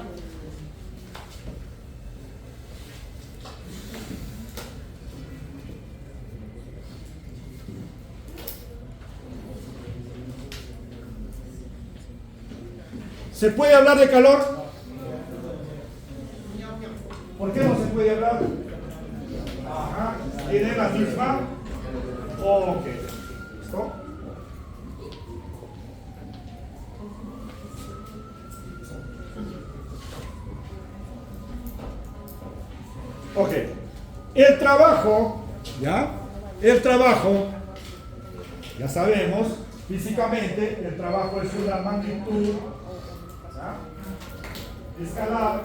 ¿Se puede hablar de calor? ¿Por qué no se puede hablar? Ajá. ¿Tiene la misma? Ok. ¿Listo? Ok. El trabajo, ¿ya? El trabajo, ya sabemos, físicamente, el trabajo es una magnitud, ¿ya?, escalar,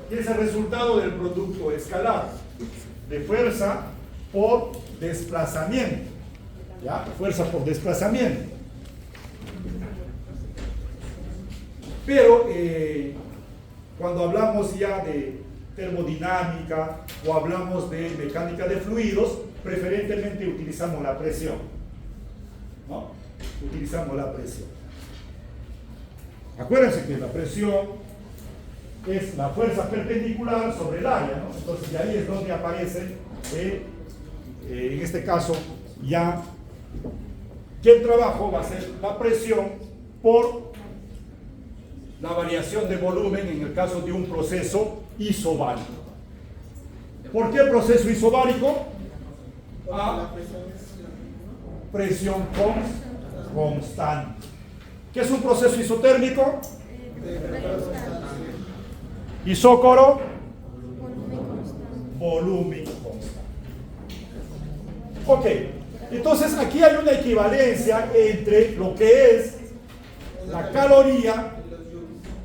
que es el resultado del producto escalar de fuerza por desplazamiento, ¿ya? Fuerza por desplazamiento. Pero cuando hablamos ya de termodinámica o hablamos de mecánica de fluidos, preferentemente utilizamos la presión, ¿no? Utilizamos la presión. Acuérdense que la presión es la fuerza perpendicular sobre el área, ¿no? Entonces de ahí es donde aparece, en este caso, ya que el trabajo va a ser la presión por la variación de volumen en el caso de un proceso isobárico. ¿Por qué proceso isobárico? A presión constante. ¿Qué es un proceso isotérmico? Isócoro, volumen constante. Ok, entonces aquí hay una equivalencia entre lo que es la caloría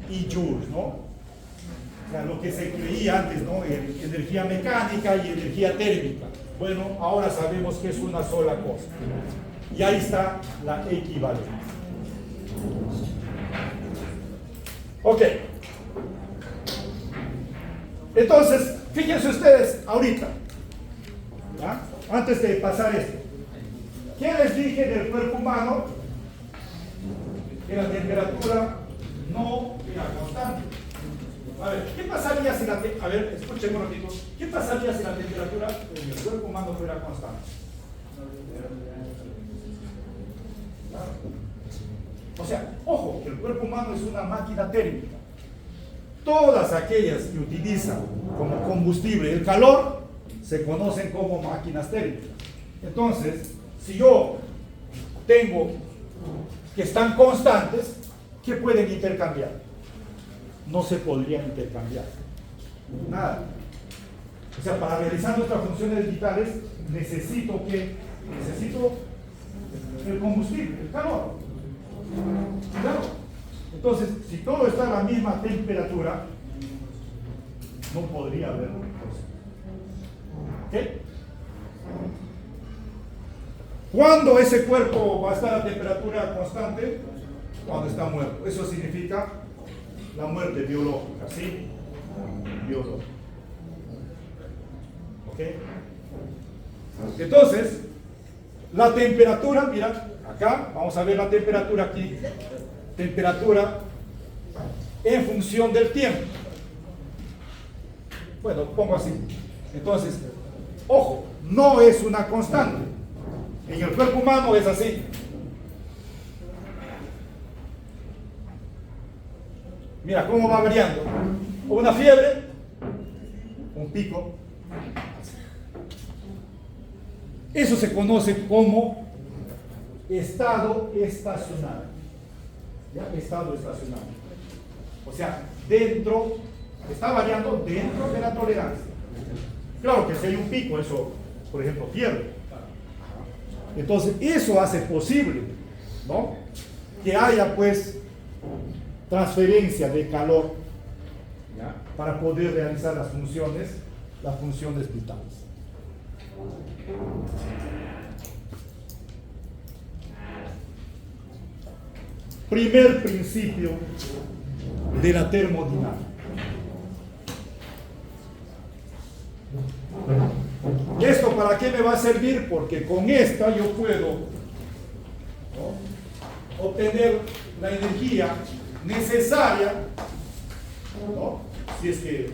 y joules, ¿no? O sea, lo que se creía antes, ¿no? Energía mecánica y energía térmica. Bueno, ahora sabemos que es una sola cosa. Y ahí está la equivalencia. Ok. Entonces, fíjense ustedes ahorita, ¿ya?, antes de pasar esto, ¿qué les dije del cuerpo humano? Que la temperatura no era constante. A ver, ¿qué pasaría si a ver, escuchen un ratito. ¿Qué pasaría si la temperatura en el cuerpo humano fuera constante? O sea, ojo, que el cuerpo humano es una máquina térmica. Todas aquellas que utilizan como combustible el calor se conocen como máquinas térmicas. Entonces, si yo tengo que están constantes, ¿qué pueden intercambiar? No se podrían intercambiar. Nada. O sea, para realizar nuestras funciones vitales necesito el combustible, el calor. Claro. Entonces, si todo está a la misma temperatura, no podría haber cosa. ¿Ok? ¿Cuándo ese cuerpo va a estar a temperatura constante? Cuando está muerto. Eso significa la muerte biológica, ¿sí? Biológica. ¿Ok? Entonces, la temperatura, mira, acá, vamos a ver la temperatura aquí. Temperatura en función del tiempo. Bueno, pongo así. Entonces, ojo, no es una constante. En el cuerpo humano es así. Mira cómo va variando. Una fiebre, un pico. Eso se conoce como estado estacionario. ¿Ya? Estado estacionario. O sea, está variando dentro de la tolerancia. Claro que si hay un pico, eso, por ejemplo, pierde. Entonces, eso hace posible, ¿no?, que haya, pues, transferencia de calor, ¿ya?, para poder realizar las funciones vitales. Primer principio de la termodinámica. también me va a servir porque con esta yo puedo, ¿no?, obtener la energía necesaria, ¿no?, si es que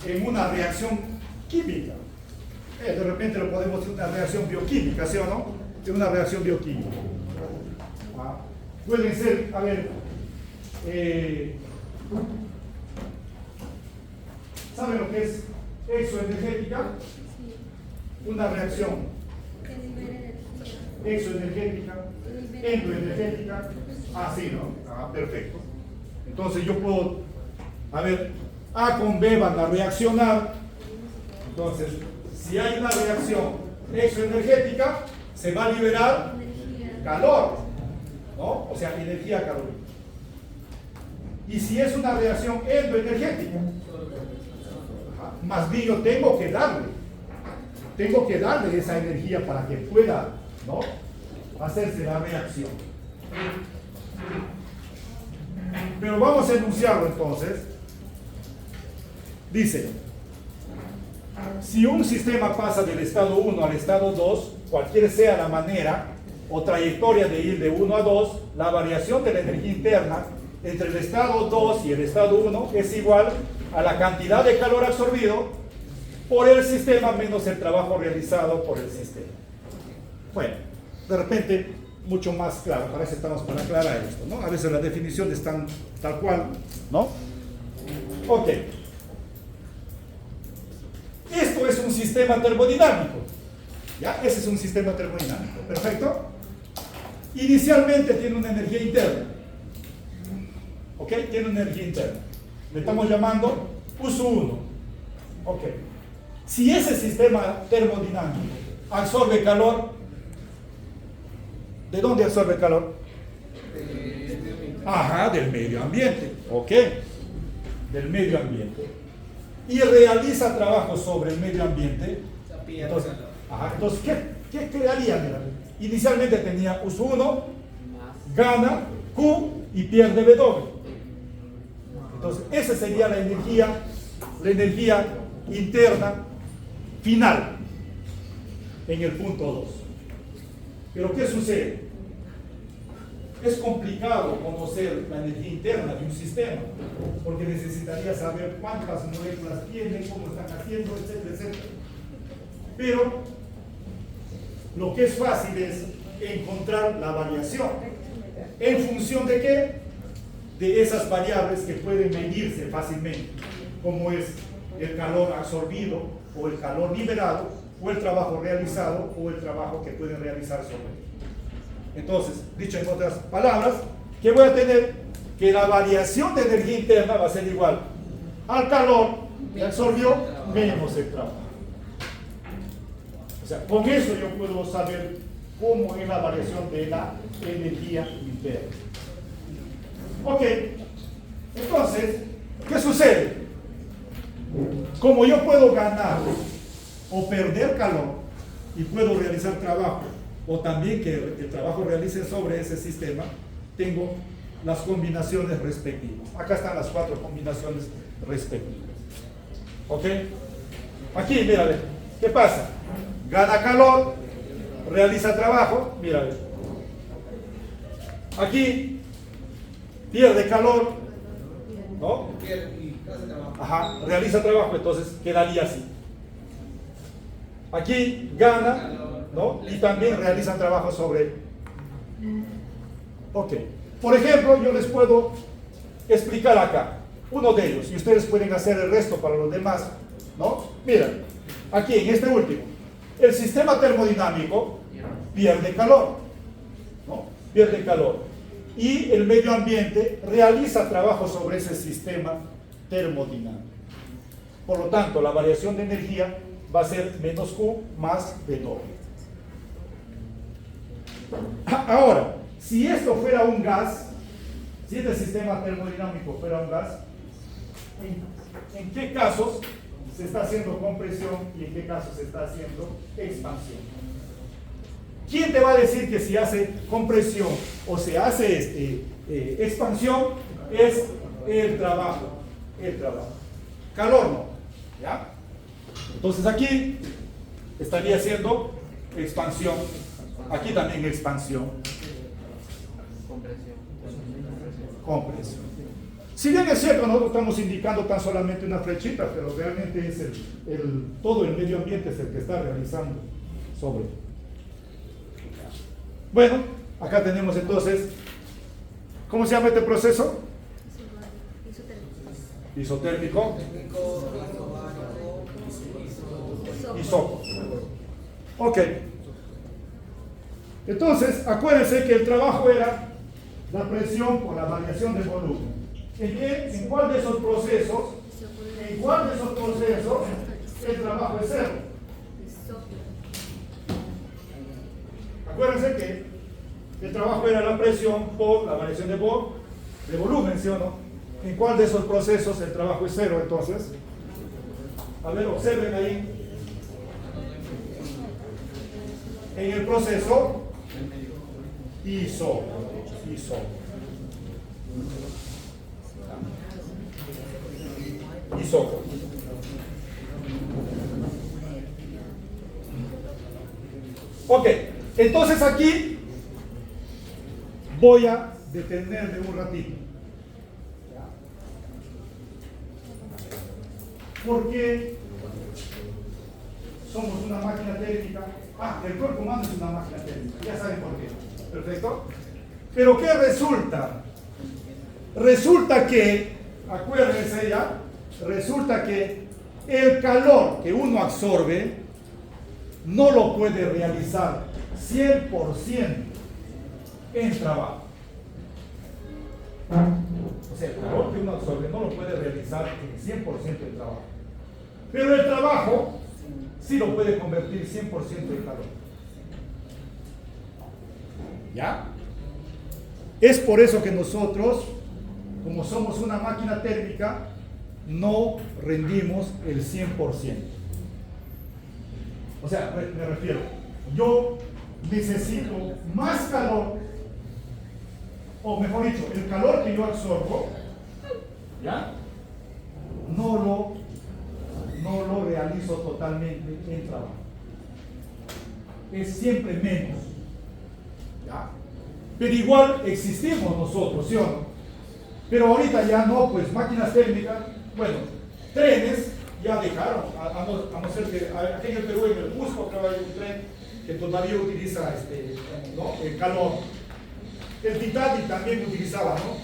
en una reacción química, de repente lo podemos decir una reacción bioquímica, ¿sí o no? Es una reacción bioquímica. Pueden ser, a ver, ¿saben lo que es exoenergética? Una reacción exoenergética, endoenergética, así, ¿no? Perfecto. Entonces yo puedo, a ver, A con B van a reaccionar. Entonces, si hay una reacción exoenergética, se va a liberar calor, ¿no? O sea, energía calórica. Y si es una reacción endoenergética, más bien yo tengo que darle esa energía para que pueda, ¿no?, hacerse la reacción. Pero vamos a enunciarlo entonces. Dice, si un sistema pasa del estado 1 al estado 2, cualquiera sea la manera o trayectoria de ir de 1 a 2, la variación de la energía interna entre el estado 2 y el estado 1 es igual a la cantidad de calor absorbido por el sistema menos el trabajo realizado por el sistema. Bueno, de repente, mucho más claro, para eso estamos para aclarar esto, ¿no? A veces las definiciones están tal cual, ¿no? Ok. Esto es un sistema termodinámico, ¿ya? Ese es un sistema termodinámico, ¿perfecto? Inicialmente tiene una energía interna, ¿ok? Tiene una energía interna. Le estamos llamando U1, ¿ok? Si ese sistema termodinámico absorbe calor, ¿de dónde absorbe calor? Ajá, del medio ambiente, ¿ok? Del medio ambiente. Y realiza trabajo sobre el medio ambiente. Entonces, ¿qué crearía? Mira, inicialmente tenía U1, gana Q y pierde W. Entonces, esa sería la energía interna final en el punto 2. Pero ¿qué sucede? Es complicado conocer la energía interna de un sistema, porque necesitaría saber cuántas moléculas tiene, cómo están haciendo, etcétera, etcétera. Pero lo que es fácil es encontrar la variación. ¿En función de qué? De esas variables que pueden medirse fácilmente, como es el calor absorbido, o el calor liberado, o el trabajo realizado, o el trabajo que pueden realizar sobre él. Entonces, dicho en otras palabras, ¿qué voy a tener? Que la variación de energía interna va a ser igual al calor que absorbió menos el trabajo. O sea, con eso yo puedo saber cómo es la variación de la energía interna. Ok, entonces, ¿qué sucede? Como yo puedo ganar o perder calor y puedo realizar trabajo, o también que el trabajo realice sobre ese sistema, tengo las combinaciones respectivas. Acá están las 4 combinaciones respectivas. ¿Ok? Aquí, mírale, ¿qué pasa? Gana calor, realiza trabajo, mírale. Aquí, pierde calor, ¿no? Ajá, realiza trabajo, entonces quedaría así. Aquí gana, ¿no? Y también realizan trabajo sobre. Ok. Por ejemplo, yo les puedo explicar acá uno de ellos y ustedes pueden hacer el resto para los demás, ¿no? Mira, aquí en este último, el sistema termodinámico pierde calor, ¿no? Pierde calor. Y el medio ambiente realiza trabajo sobre ese sistema termodinámico. Por lo tanto, la variación de energía va a ser menos Q más W. Ahora, si esto fuera un gas, si este sistema termodinámico fuera un gas, ¿en qué casos se está haciendo compresión y en qué casos se está haciendo expansión? ¿Quién te va a decir que si hace compresión o se hace expansión es el trabajo? El trabajo. Calor no, ¿ya? Entonces aquí estaría haciendo expansión. Aquí también expansión. Compresión. Si bien es cierto, nosotros estamos indicando tan solamente una flechita, pero realmente es todo el medio ambiente es el que está realizando sobre. Bueno, acá tenemos entonces, ¿cómo se llama este proceso? Isotérmico. Isótopo. Ok. Entonces, acuérdense que el trabajo era la presión por la variación de volumen. ¿En cuál de esos procesos? ¿En cuál de esos procesos el trabajo es cero? Acuérdense que el trabajo era la presión por la variación de volumen, ¿sí o no? ¿En cuál de esos procesos el trabajo es cero entonces? A ver, observen ahí. En el proceso isótopo. Ok, entonces aquí voy a detenerme un ratito. Porque somos una máquina térmica. El cuerpo humano es una máquina térmica, ya saben por qué. Perfecto. Pero ¿qué resulta? Resulta que, acuérdense ya, resulta que el calor que uno absorbe no lo puede realizar 100% en trabajo. O sea, el calor que uno absorbe no lo puede realizar en 100% en trabajo. Pero el trabajo sí lo puede convertir 100% en calor. ¿Ya? Es por eso que nosotros, como somos una máquina térmica, no rendimos el 100%. O sea, me refiero, yo necesito más calor, o mejor dicho, el calor que yo absorbo, ¿ya? No lo realizo totalmente en trabajo. Es siempre menos. ¿Ya? Pero igual existimos nosotros, ¿sí o no? Pero ahorita ya no, pues máquinas térmicas, bueno, trenes ya dejaron, a no ser que aquí en el Perú, en el Cusco, creo que hay un tren que todavía utiliza ¿no? El calor. El Titanic también utilizaba, ¿no?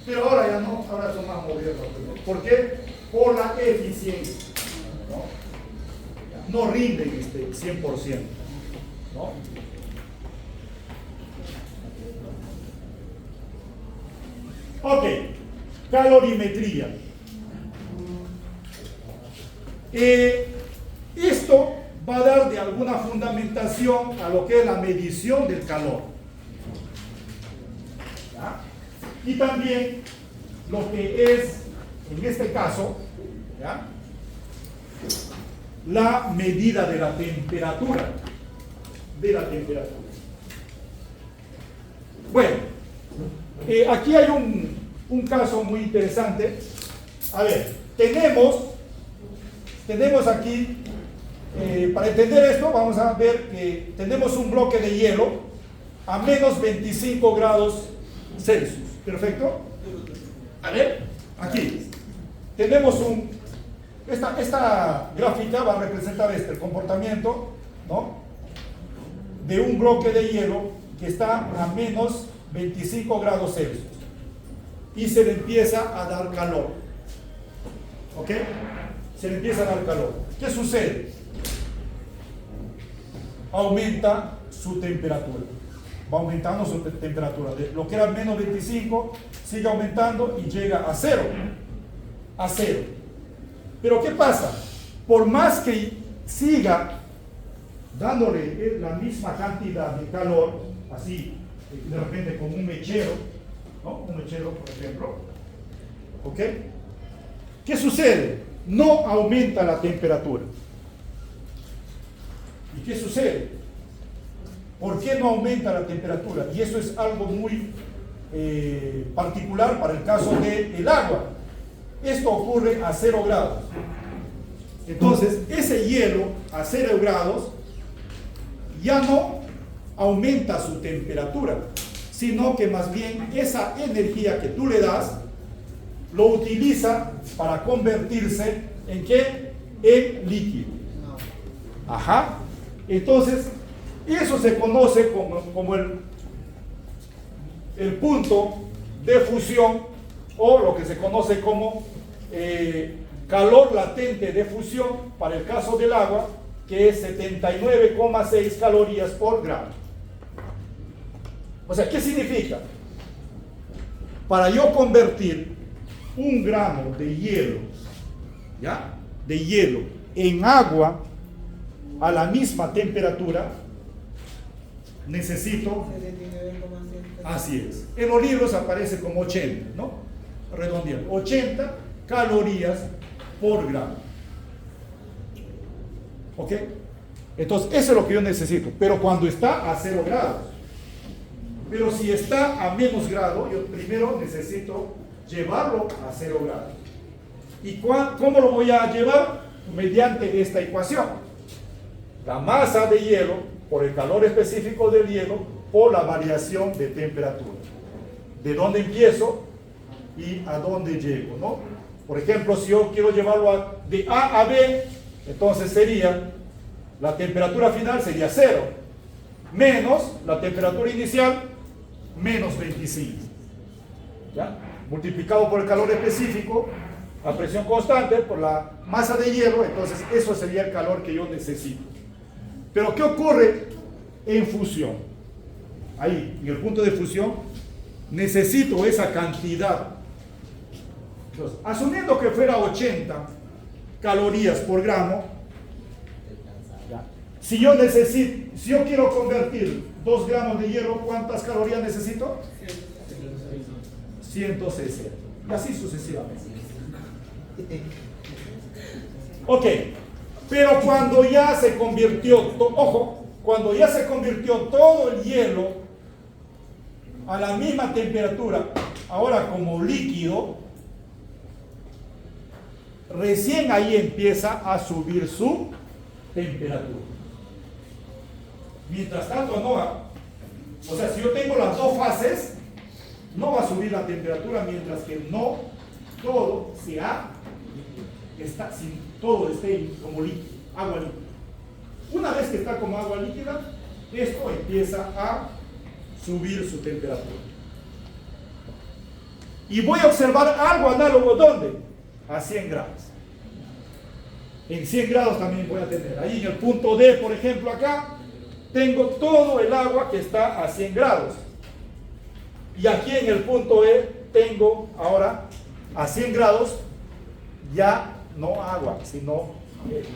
Pero ahora ya no, ahora son más modernos. ¿Por qué? Por la eficiencia. No rinden 100%. ¿No? Ok, calorimetría. Esto va a dar de alguna fundamentación a lo que es la medición del calor. ¿Ya? Y también lo que es, en este caso, ¿ya? La medida de la temperatura. Bueno, aquí hay un caso muy interesante. A ver, tenemos aquí, para entender esto, vamos a ver que tenemos un bloque de hielo a menos 25 grados Celsius. ¿Perfecto? A ver, aquí tenemos esta gráfica va a representar el comportamiento, ¿no?, de un bloque de hielo que está a menos 25 grados Celsius y se le empieza a dar calor. ¿Ok? Se le empieza a dar calor. ¿Qué sucede? Aumenta su temperatura. Va aumentando su temperatura. De lo que era menos 25 sigue aumentando y llega a cero. A cero. Pero ¿qué pasa? Por más que siga dándole la misma cantidad de calor, así, de repente con un mechero, ¿no? Un mechero, por ejemplo. ¿Ok? ¿Qué sucede? No aumenta la temperatura. ¿Y qué sucede? ¿Por qué no aumenta la temperatura? Y eso es algo muy particular para el caso del agua. Esto ocurre a 0 grados. Entonces, ese hielo a 0 grados ya no aumenta su temperatura, sino que más bien esa energía que tú le das lo utiliza para convertirse ¿en qué? En líquido. Ajá. Entonces, eso se conoce como el punto de fusión, o lo que se conoce como calor latente de fusión para el caso del agua, que es 79,6 calorías por gramo. O sea, ¿qué significa? Para yo convertir 1 gramo de hielo, ¿ya? De hielo en agua a la misma temperatura, necesito, 79,7. así es, en los libros aparece como 80, ¿no? Redondeando, 80 calorías por gramo. ¿Ok? Entonces, eso es lo que yo necesito, pero cuando está a 0 grados. Pero si está a menos grado, yo primero necesito llevarlo a 0 grados. ¿Y cómo lo voy a llevar? Mediante esta ecuación. La masa de hielo por el calor específico del hielo por la variación de temperatura. ¿De dónde empiezo y a dónde llego, no? Por ejemplo, si yo quiero llevarlo de A a B, entonces sería, la temperatura final sería 0, menos la temperatura inicial, menos 25. ¿Ya? Multiplicado por el calor específico, a presión constante, por la masa de hielo, entonces eso sería el calor que yo necesito. Pero ¿qué ocurre en fusión? Ahí, en el punto de fusión, necesito esa cantidad. Entonces, asumiendo que fuera 80 calorías por gramo, si yo quiero convertir 2 gramos de hielo, ¿cuántas calorías necesito? 160. Y así sucesivamente. Ok, pero cuando ya se convirtió, ojo, cuando ya se convirtió todo el hielo a la misma temperatura, ahora como líquido, recién ahí empieza a subir su temperatura. Mientras tanto no va. O sea, si yo tengo las dos fases, no va a subir la temperatura mientras que no todo todo esté como líquido, agua líquida. Una vez que está como agua líquida, esto empieza a subir su temperatura. Y voy a observar algo análogo, ¿dónde? A 100 grados. En 100 grados también voy a tener, ahí en el punto D, por ejemplo, acá, tengo todo el agua que está a 100 grados. Y aquí en el punto E, tengo ahora a 100 grados, ya no agua, sino,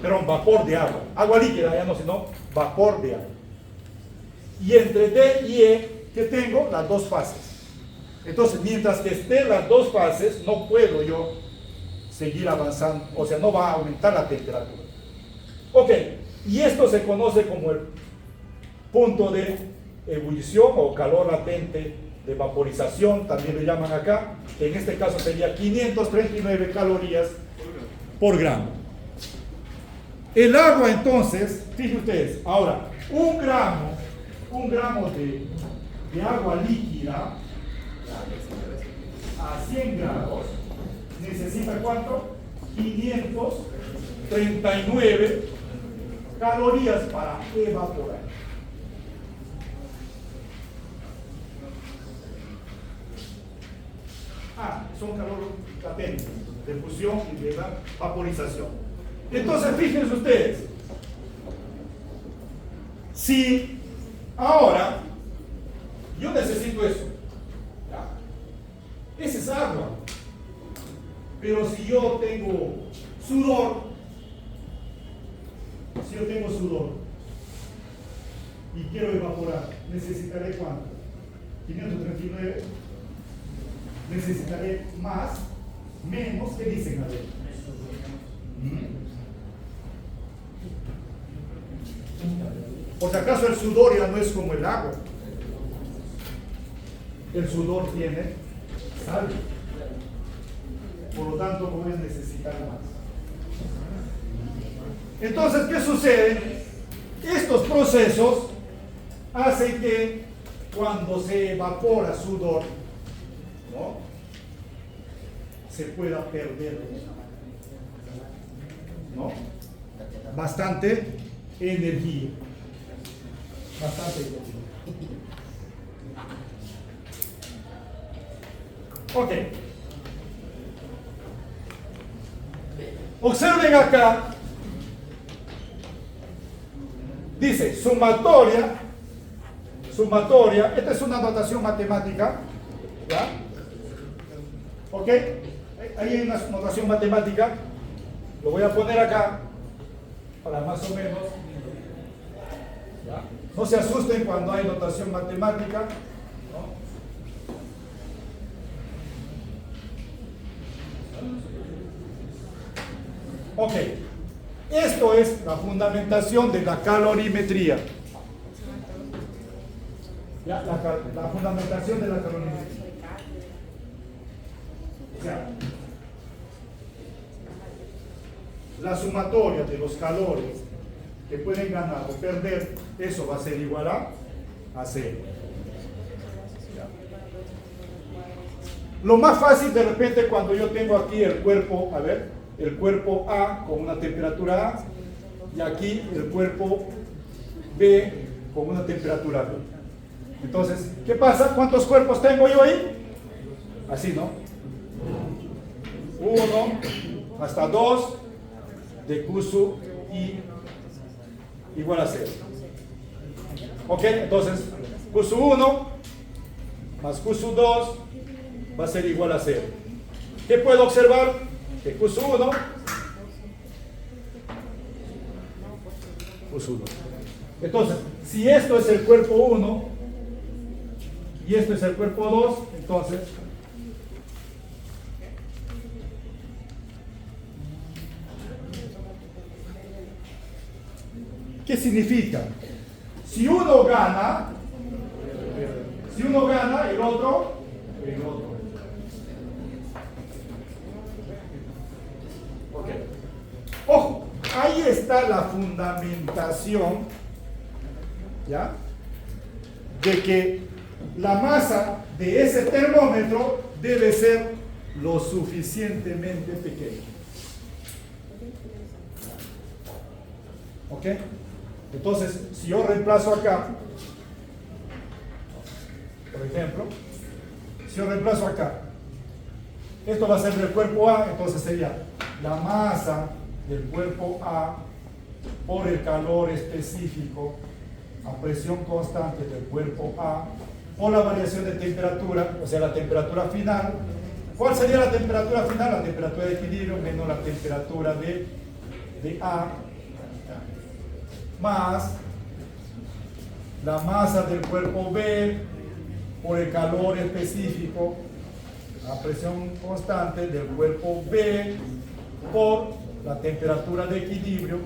perdón, vapor de agua. Agua líquida, ya no, sino vapor de agua. Y entre D y E, que tengo las dos fases. Entonces, mientras que estén las dos fases, no puedo yo seguir avanzando, o sea, no va a aumentar la temperatura. Ok, y esto se conoce como el punto de ebullición o calor latente de vaporización, también le llaman acá, que en este caso sería 539 calorías por gramo. El agua entonces, fíjense ustedes, ahora, un gramo de agua líquida a 100 grados necesita ¿cuánto? 539 calorías para evaporar. Son calor latente, de fusión y de vaporización. Entonces, fíjense ustedes, si ahora yo necesito eso, ¿ya? Esa es agua, pero si yo tengo sudor, y quiero evaporar, necesitaré ¿cuánto? 539. Necesitaré más, menos, ¿qué dicen? A ver. Por si acaso el sudor ya no es como el agua. El sudor tiene sal. Por lo tanto voy a necesitar más. Entonces, ¿qué sucede? Estos procesos hacen que cuando se evapora sudor, ¿no?, se pueda perder, ¿no?, bastante energía. Bastante energía. Ok. Observen acá. Dice sumatoria. Esta es una notación matemática. ¿Ya? Ok. Ahí hay una notación matemática. Lo voy a poner acá para más o menos. ¿Ya? No se asusten cuando hay notación matemática, ¿no? Ok, esto es la fundamentación de la calorimetría. ¿Ya? La fundamentación de la calorimetría. O sea, la sumatoria de los calores que pueden ganar o perder, eso va a ser igual a cero. ¿Ya? Lo más fácil de repente cuando yo tengo aquí el cuerpo, a ver, el cuerpo A con una temperatura A y aquí el cuerpo B con una temperatura B. Entonces, ¿qué pasa? ¿Cuántos cuerpos tengo yo ahí? Así, ¿no? 1 hasta 2 de Q sub I igual a 0. Ok, entonces Q sub 1 más Q sub 2 va a ser igual a 0. ¿Qué puedo observar? Que Q sub 1, Q sub 2. Entonces, si esto es el cuerpo 1 y esto es el cuerpo 2, entonces ¿qué significa? Si uno gana, el otro. Ok. Ojo, ahí está la fundamentación, ¿ya?, de que la masa de ese termómetro debe ser lo suficientemente pequeña. ¿Ok? Entonces, si yo reemplazo acá, por ejemplo, si yo reemplazo acá, esto va a ser del cuerpo A, entonces sería la masa del cuerpo A por el calor específico a presión constante del cuerpo A por la variación de temperatura, o sea, la temperatura final. ¿Cuál sería la temperatura final? La temperatura de equilibrio menos la temperatura de A, más la masa del cuerpo B por el calor específico a presión constante del cuerpo B por la temperatura de equilibrio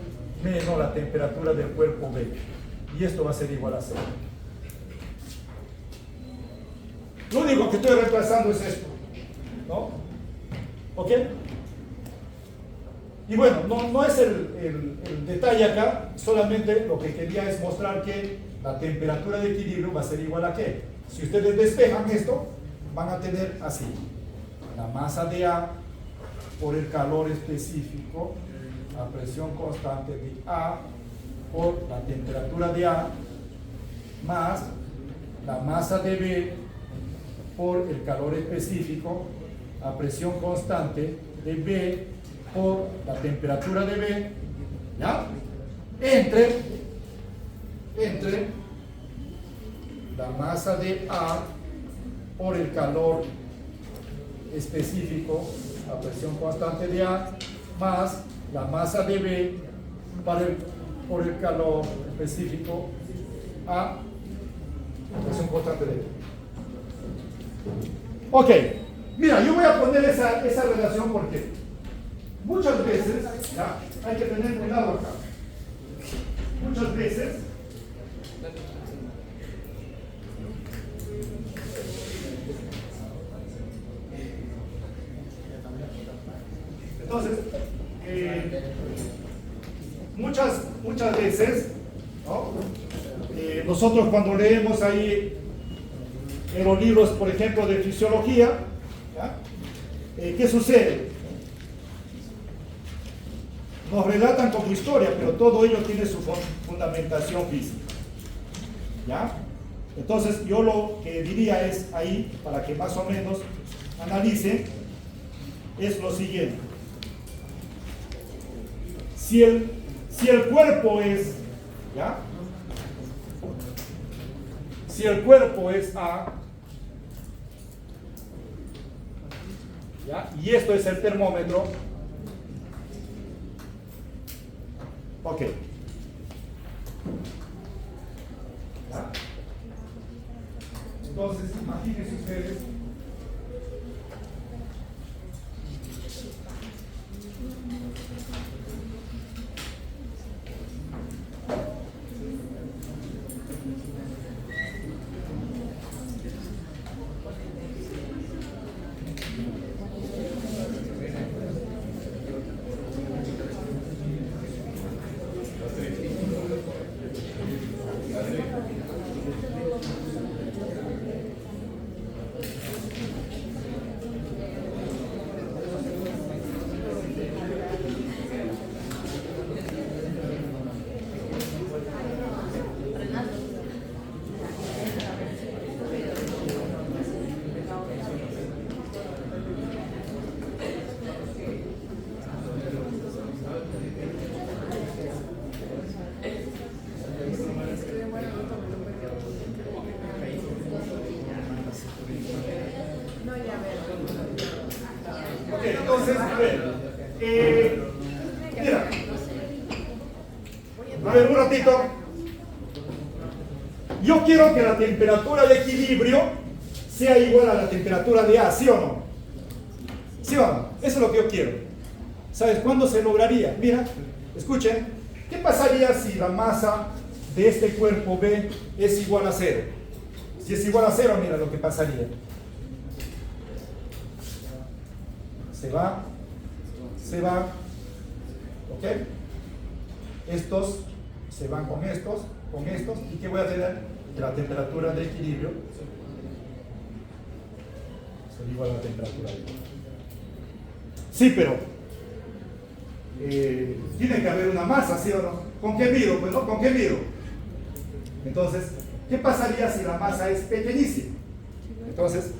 menos la temperatura del cuerpo B. Y esto va a ser igual a 0. Lo único que estoy reemplazando es esto, ¿no? ¿Ok? Y bueno, no es el detalle acá, solamente lo que quería es mostrar que la temperatura de equilibrio va a ser igual a ¿qué? Si ustedes despejan esto, van a tener así, la masa de A por el calor específico a presión constante de A por la temperatura de A más la masa de B por el calor específico a presión constante de B por la temperatura de B, ¿ya?, entre la masa de A por el calor específico a presión constante de A más la masa de B por el calor específico a presión constante de B. Ok, mira, yo voy a poner esa relación porque muchas veces, ¿ya?, hay que tener cuidado acá. Muchas veces muchas veces, ¿no? Nosotros cuando leemos ahí en los libros, por ejemplo, de fisiología, ¿ya? ¿Qué sucede? Nos relatan como historia, pero todo ello tiene su fundamentación física, ¿ya? Entonces yo lo que diría es ahí, para que más o menos analicen, es lo siguiente. Si el cuerpo es, ¿ya? Si el cuerpo es A, ¿ya? Y esto es el termómetro, ok. ¿Ya? Entonces, imagínense ustedes entonces, mira, a ver, un ratito. Yo quiero que la temperatura de equilibrio sea igual a la temperatura de A, ¿sí o no? ¿Sí o no? Eso es lo que yo quiero. ¿Sabes cuándo se lograría? Mira, escuchen, ¿qué pasaría si la masa de este cuerpo B es igual a 0? Si es igual a 0, mira lo que pasaría. Se va, ¿ok? Estos se van con estos, ¿y qué voy a tener? Que la temperatura de equilibrio se igual a la temperatura de equilibrio. Sí, pero tiene que haber una masa, ¿sí o no? ¿Con qué mido? Pues no, ¿con qué mido? Entonces, ¿qué pasaría si la masa es pequeñísima? Entonces,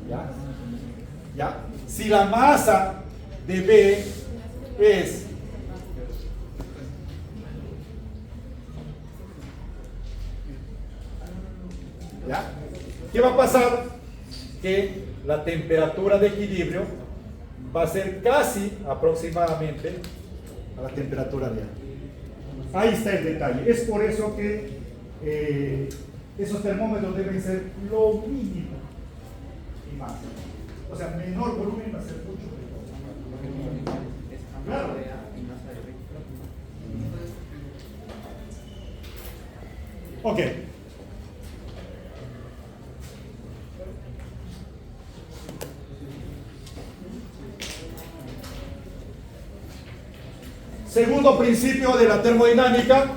¿ya? Si la masa de B es ¿ya? ¿Qué va a pasar? Que la temperatura de equilibrio va a ser casi aproximadamente a la temperatura de A. Ahí está el detalle. Es por eso que esos termómetros deben ser lo mínimo y más. O sea, menor volumen va a ser mucho mejor. Claro. Ok. Segundo principio de la termodinámica.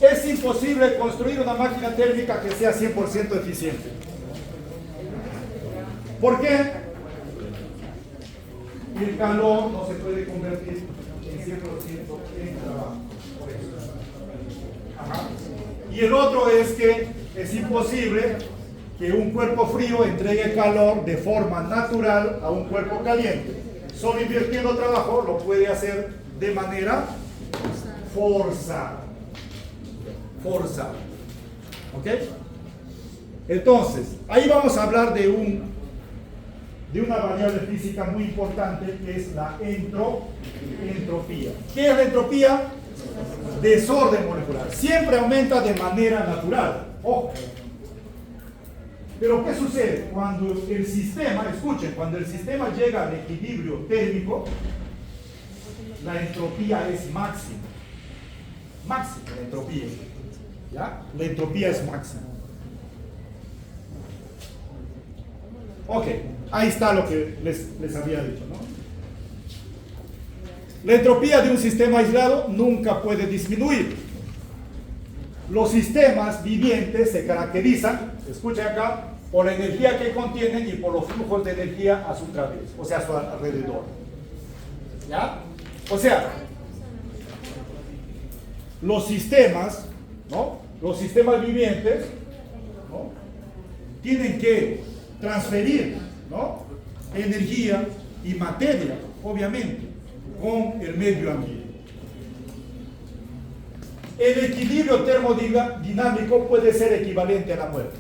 Es imposible construir una máquina térmica que sea 100% eficiente. ¿Por qué? El calor no se puede convertir en 100% en trabajo. Por eso. Ajá. Y el otro es que es imposible que un cuerpo frío entregue calor de forma natural a un cuerpo caliente. Solo invirtiendo trabajo lo puede hacer de manera forzada. ¿Ok? Entonces, ahí vamos a hablar de una variable física muy importante que es la entropía. ¿Qué es la entropía? Desorden molecular. Siempre aumenta de manera natural. Ojo. Pero ¿qué sucede? Cuando el sistema, escuchen, cuando el sistema llega al equilibrio térmico, la entropía es máxima. Máxima la entropía. ¿Ya? La entropía es máxima. Ok, ahí está lo que les había dicho, ¿no? La entropía de un sistema aislado nunca puede disminuir. Los sistemas vivientes se caracterizan, escuchen acá, por la energía que contienen y por los flujos de energía a su través, o sea, a su alrededor. ¿Ya? O sea, los sistemas, ¿no? Los sistemas vivientes, ¿no? Tienen que transferir, ¿no? Energía y materia, obviamente, con el medio ambiente. El equilibrio termodinámico puede ser equivalente a la muerte.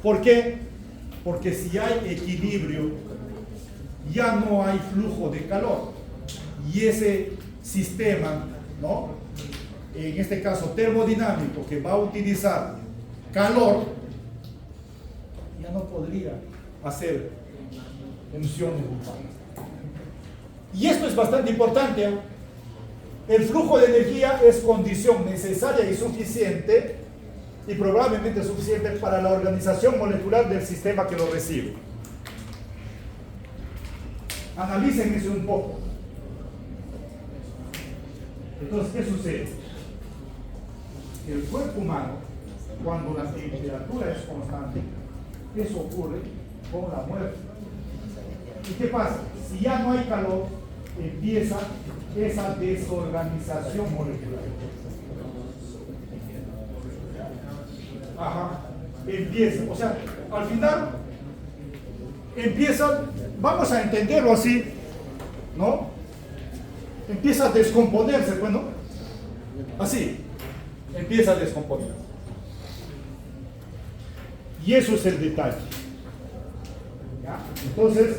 ¿Por qué? Porque si hay equilibrio, ya no hay flujo de calor. Y ese sistema, ¿no? En este caso termodinámico, que va a utilizar calor, ya no podría hacer funciones humanas. Y esto es bastante importante. El flujo de energía es condición necesaria y suficiente, y probablemente suficiente para la organización molecular del sistema que lo recibe. Analicen eso un poco. Entonces, ¿qué sucede? El cuerpo humano, cuando la temperatura es constante, eso ocurre con la muerte. ¿Y qué pasa? Si ya no hay calor, empieza esa desorganización molecular. Ajá, empieza. O sea, al final empieza, vamos a entenderlo así, ¿no? Empieza a descomponerse, bueno, así, empieza a descomponerse. Y eso es el detalle. ¿Ya? Entonces,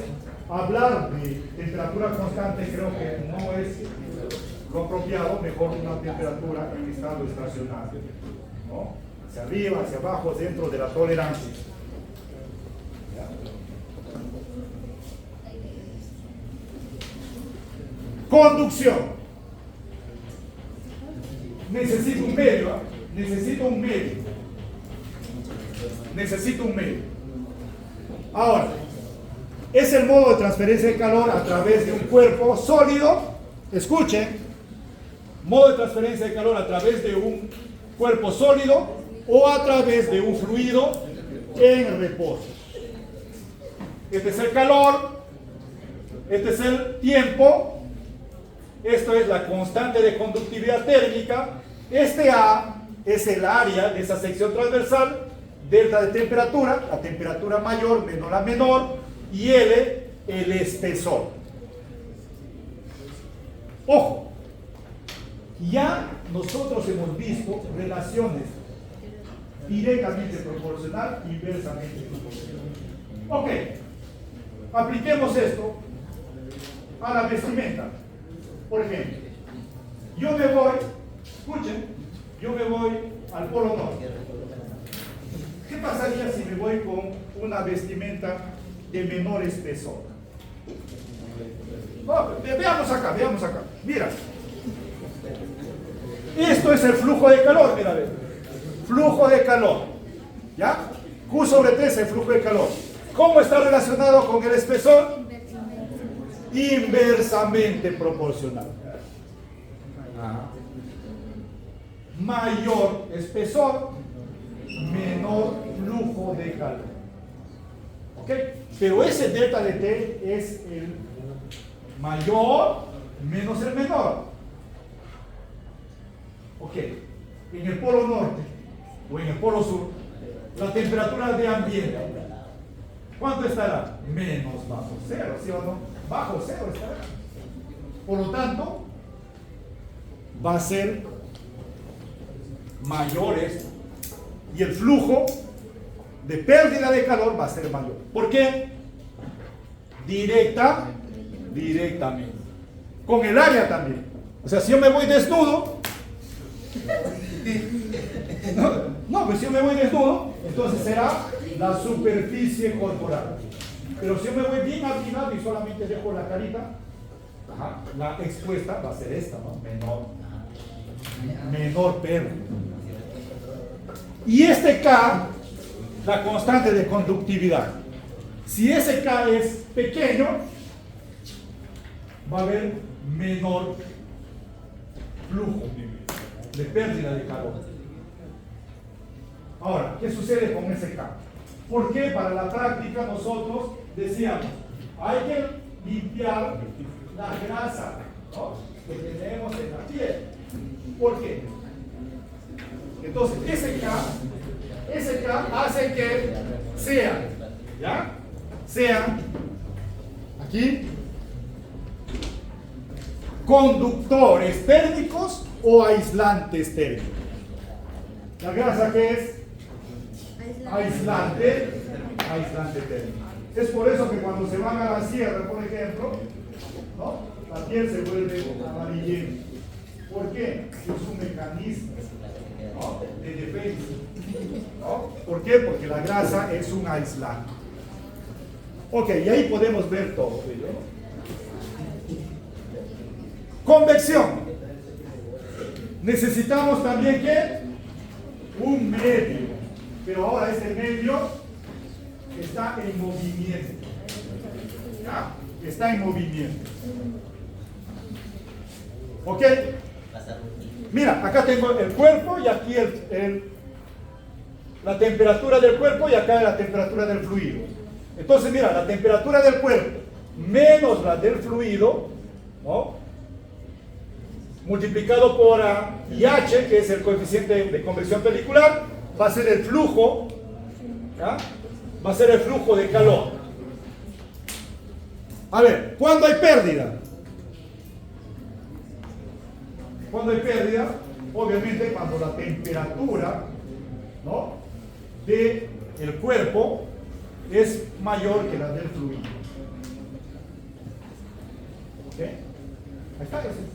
hablar de temperatura constante creo que no es lo apropiado, mejor una temperatura en estado estacionario, ¿no? Hacia arriba, hacia abajo, dentro de la tolerancia. ¿Ya? Conducción. Necesito un medio, ¿eh? Necesito un medio. Necesito un medio. Ahora, es el modo de transferencia de calor a través de un cuerpo sólido. Escuchen, modo de transferencia de calor a través de un cuerpo sólido o a través de un fluido en reposo. Este es el calor, este es el tiempo, esto es la constante de conductividad térmica, este A es el área de esa sección transversal, delta de temperatura, la temperatura mayor menos la menor, y L, el espesor. Ojo, ya nosotros hemos visto relaciones directamente proporcional, inversamente proporcional. Ok, apliquemos esto a la vestimenta. Por ejemplo, yo me voy, escuchen, yo me voy al Polo Norte. ¿Qué pasaría si me voy con una vestimenta de menor espesor? Oh, veamos acá, veamos acá. Mira, esto es el flujo de calor, mira, ve. Flujo de calor, ¿ya? Q sobre T es el flujo de calor. ¿Cómo está relacionado con el espesor? Inversamente proporcional. Mayor espesor, menor flujo de calor. ¿Ok? Pero ese delta de T es el mayor menos el menor. Ok. En el polo norte o en el polo sur, la temperatura de ambiente, ¿cuánto estará? Menos bajo cero, ¿sí o no? Bajo cero estará. Por lo tanto, va a ser mayores y el flujo de pérdida de calor va a ser mayor. ¿Por qué? Directamente. Con el área también. O sea, si yo me voy desnudo, pues si yo me voy desnudo, entonces será la superficie corporal. Pero si yo me voy bien abrigado y solamente dejo la carita, la expuesta va a ser esta, ¿no? Menor pérdida. Y este K, la constante de conductividad. Si ese K es pequeño, va a haber menor flujo de pérdida de calor. Ahora, ¿qué sucede con ese campo? ¿Por qué para la práctica nosotros decíamos, hay que limpiar la grasa, ¿no?, que tenemos en la piel? ¿Por qué? Entonces, ese K hace que sean aquí conductores térmicos o aislantes térmicos. ¿La grasa qué es? Aislante térmico. Es por eso que cuando se van a la sierra, por ejemplo, ¿no?, la piel se vuelve amarillenta. ¿Por qué? Es un mecanismo, ¿no?, de defensa, ¿no? ¿Por qué? Porque la grasa es un aislante. Ok, y ahí podemos ver todo ello, ¿no? Convección. Necesitamos también ¿qué? Un medio. Pero ahora este medio está en movimiento. ¿Ya? Está en movimiento. ¿Ok? Mira, acá tengo el cuerpo y aquí la temperatura del cuerpo y acá la temperatura del fluido. Entonces, mira, la temperatura del cuerpo menos la del fluido, ¿no?, multiplicado por IH, que es el coeficiente de convección pelicular, va a ser el flujo, ¿ya?, va a ser el flujo de calor. A ver, ¿cuándo hay pérdida? Cuando hay pérdida, obviamente cuando la temperatura, ¿no?, del cuerpo es mayor que la del fluido. ¿Ok?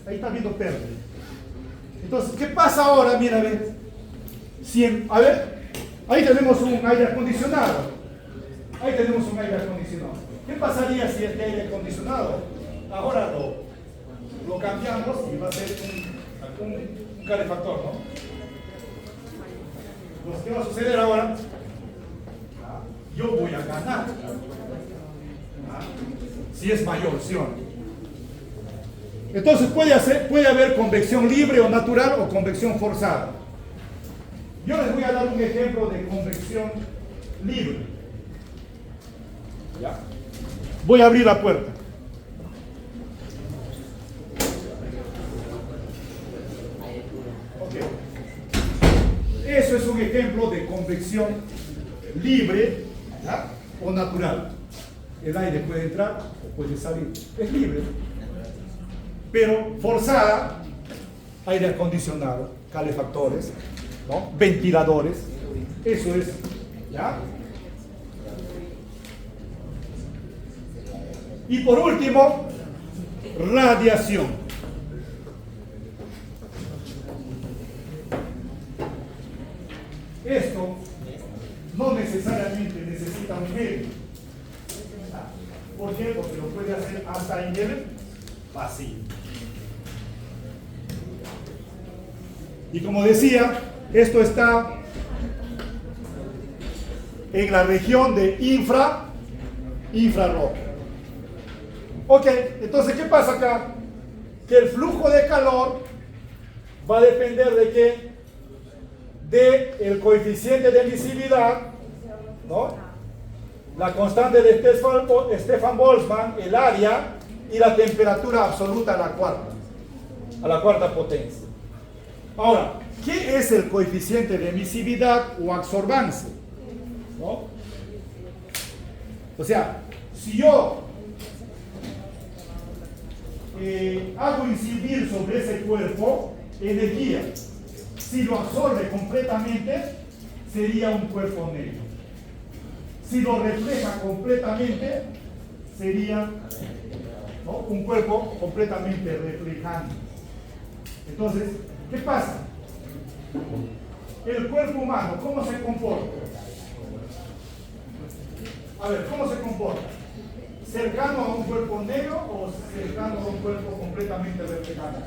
Ahí está viendo pérdida. Entonces, ¿qué pasa ahora? Mira, a ver. A ver, ahí tenemos un aire acondicionado. Ahí tenemos un aire acondicionado. ¿Qué pasaría si este aire acondicionado ahora lo cambiamos y va a ser un calefactor, ¿no? ¿Qué va a suceder ahora? Yo voy a ganar. Si es mayor, ¿sí o no? Entonces puede haber convección libre o natural o convección forzada. Yo les voy a dar un ejemplo de convección libre. ¿Ya? Voy a abrir la puerta. Okay. Eso es un ejemplo de convección libre, ¿ya?, o natural. El aire puede entrar o puede salir. Es libre. Pero forzada, aire acondicionado, calefactores, ¿no?, ventiladores. Eso es, ¿ya? Y por último, radiación. Esto no necesariamente necesita un medio. ¿Por qué? Porque lo puede hacer hasta en el vacío. Y como decía, esto está en la región de infrarrojo. Ok, entonces, ¿qué pasa acá? Que el flujo de calor va a depender de qué? De el coeficiente de emisividad, ¿no?, la constante de Stefan Boltzmann, el área y la temperatura absoluta a la cuarta potencia. Ahora, ¿qué es el coeficiente de emisividad o absorbancia? ¿No? O sea, si yo hago incidir sobre ese cuerpo energía, si lo absorbe completamente, sería un cuerpo negro. Si lo refleja completamente, sería, ¿no?, un cuerpo completamente reflejante. Entonces, ¿qué pasa? El cuerpo humano, ¿cómo se comporta? A ver, ¿cómo se comporta? ¿Cercano a un cuerpo negro o cercano a un cuerpo completamente reflejante?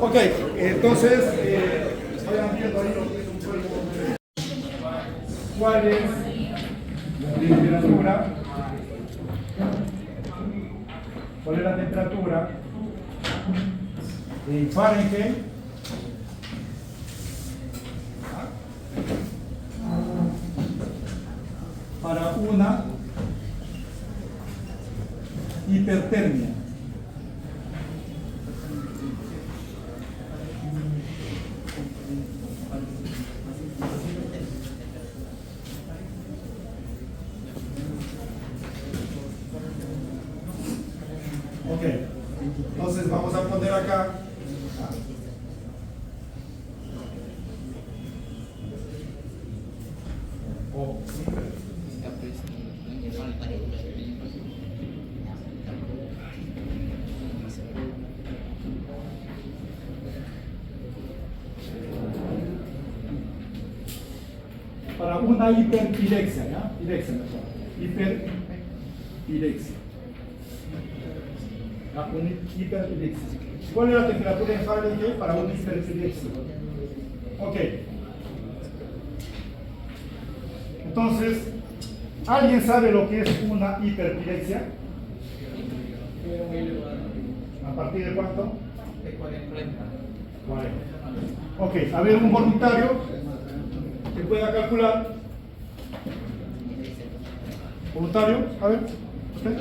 Ok, entonces, vayan viendo ahí lo que es un cuerpo. ¿Cuál es la temperatura? ¿Cuál es la temperatura en Fahrenheit? Para una hipertermia. Ok, entonces vamos a poner acá para una hiperpirexia, ¿ya? Pirexia mejor. Hiperpirexia. Una hiperpirexia. ¿Cuál es la temperatura en Fahrenheit para una hiperpirexia? Ok. Entonces, ¿alguien sabe lo que es una hiperpirexia? ¿A partir de cuánto? De 40. 40. Ok, a ver, un voluntario que pueda calcular. Voluntario, a ver. ¿Usted?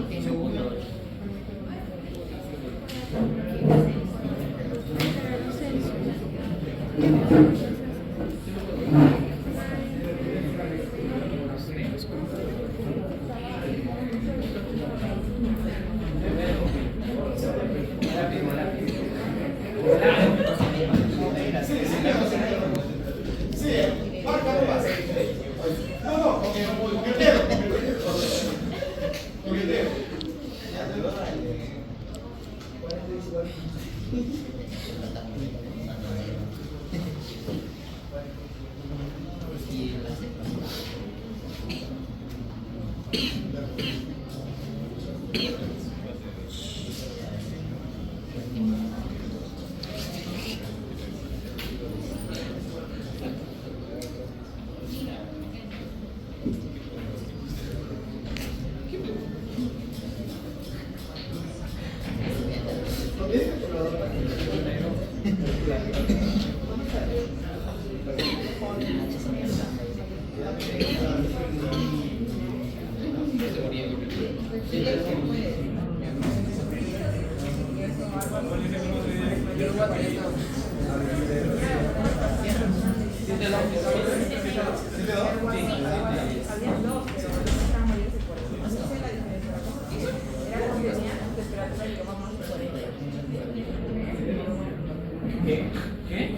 ¿Qué? ¿Qué?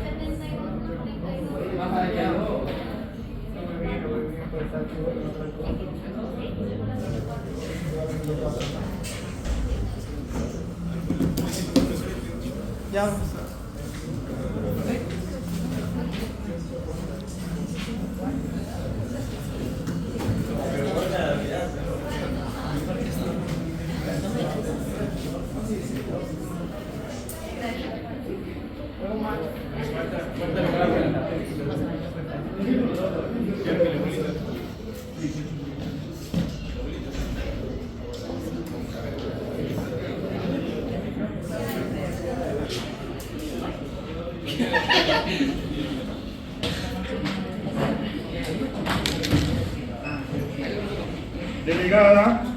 Más allá. Muy bien, por estar ya vamos a... Delegada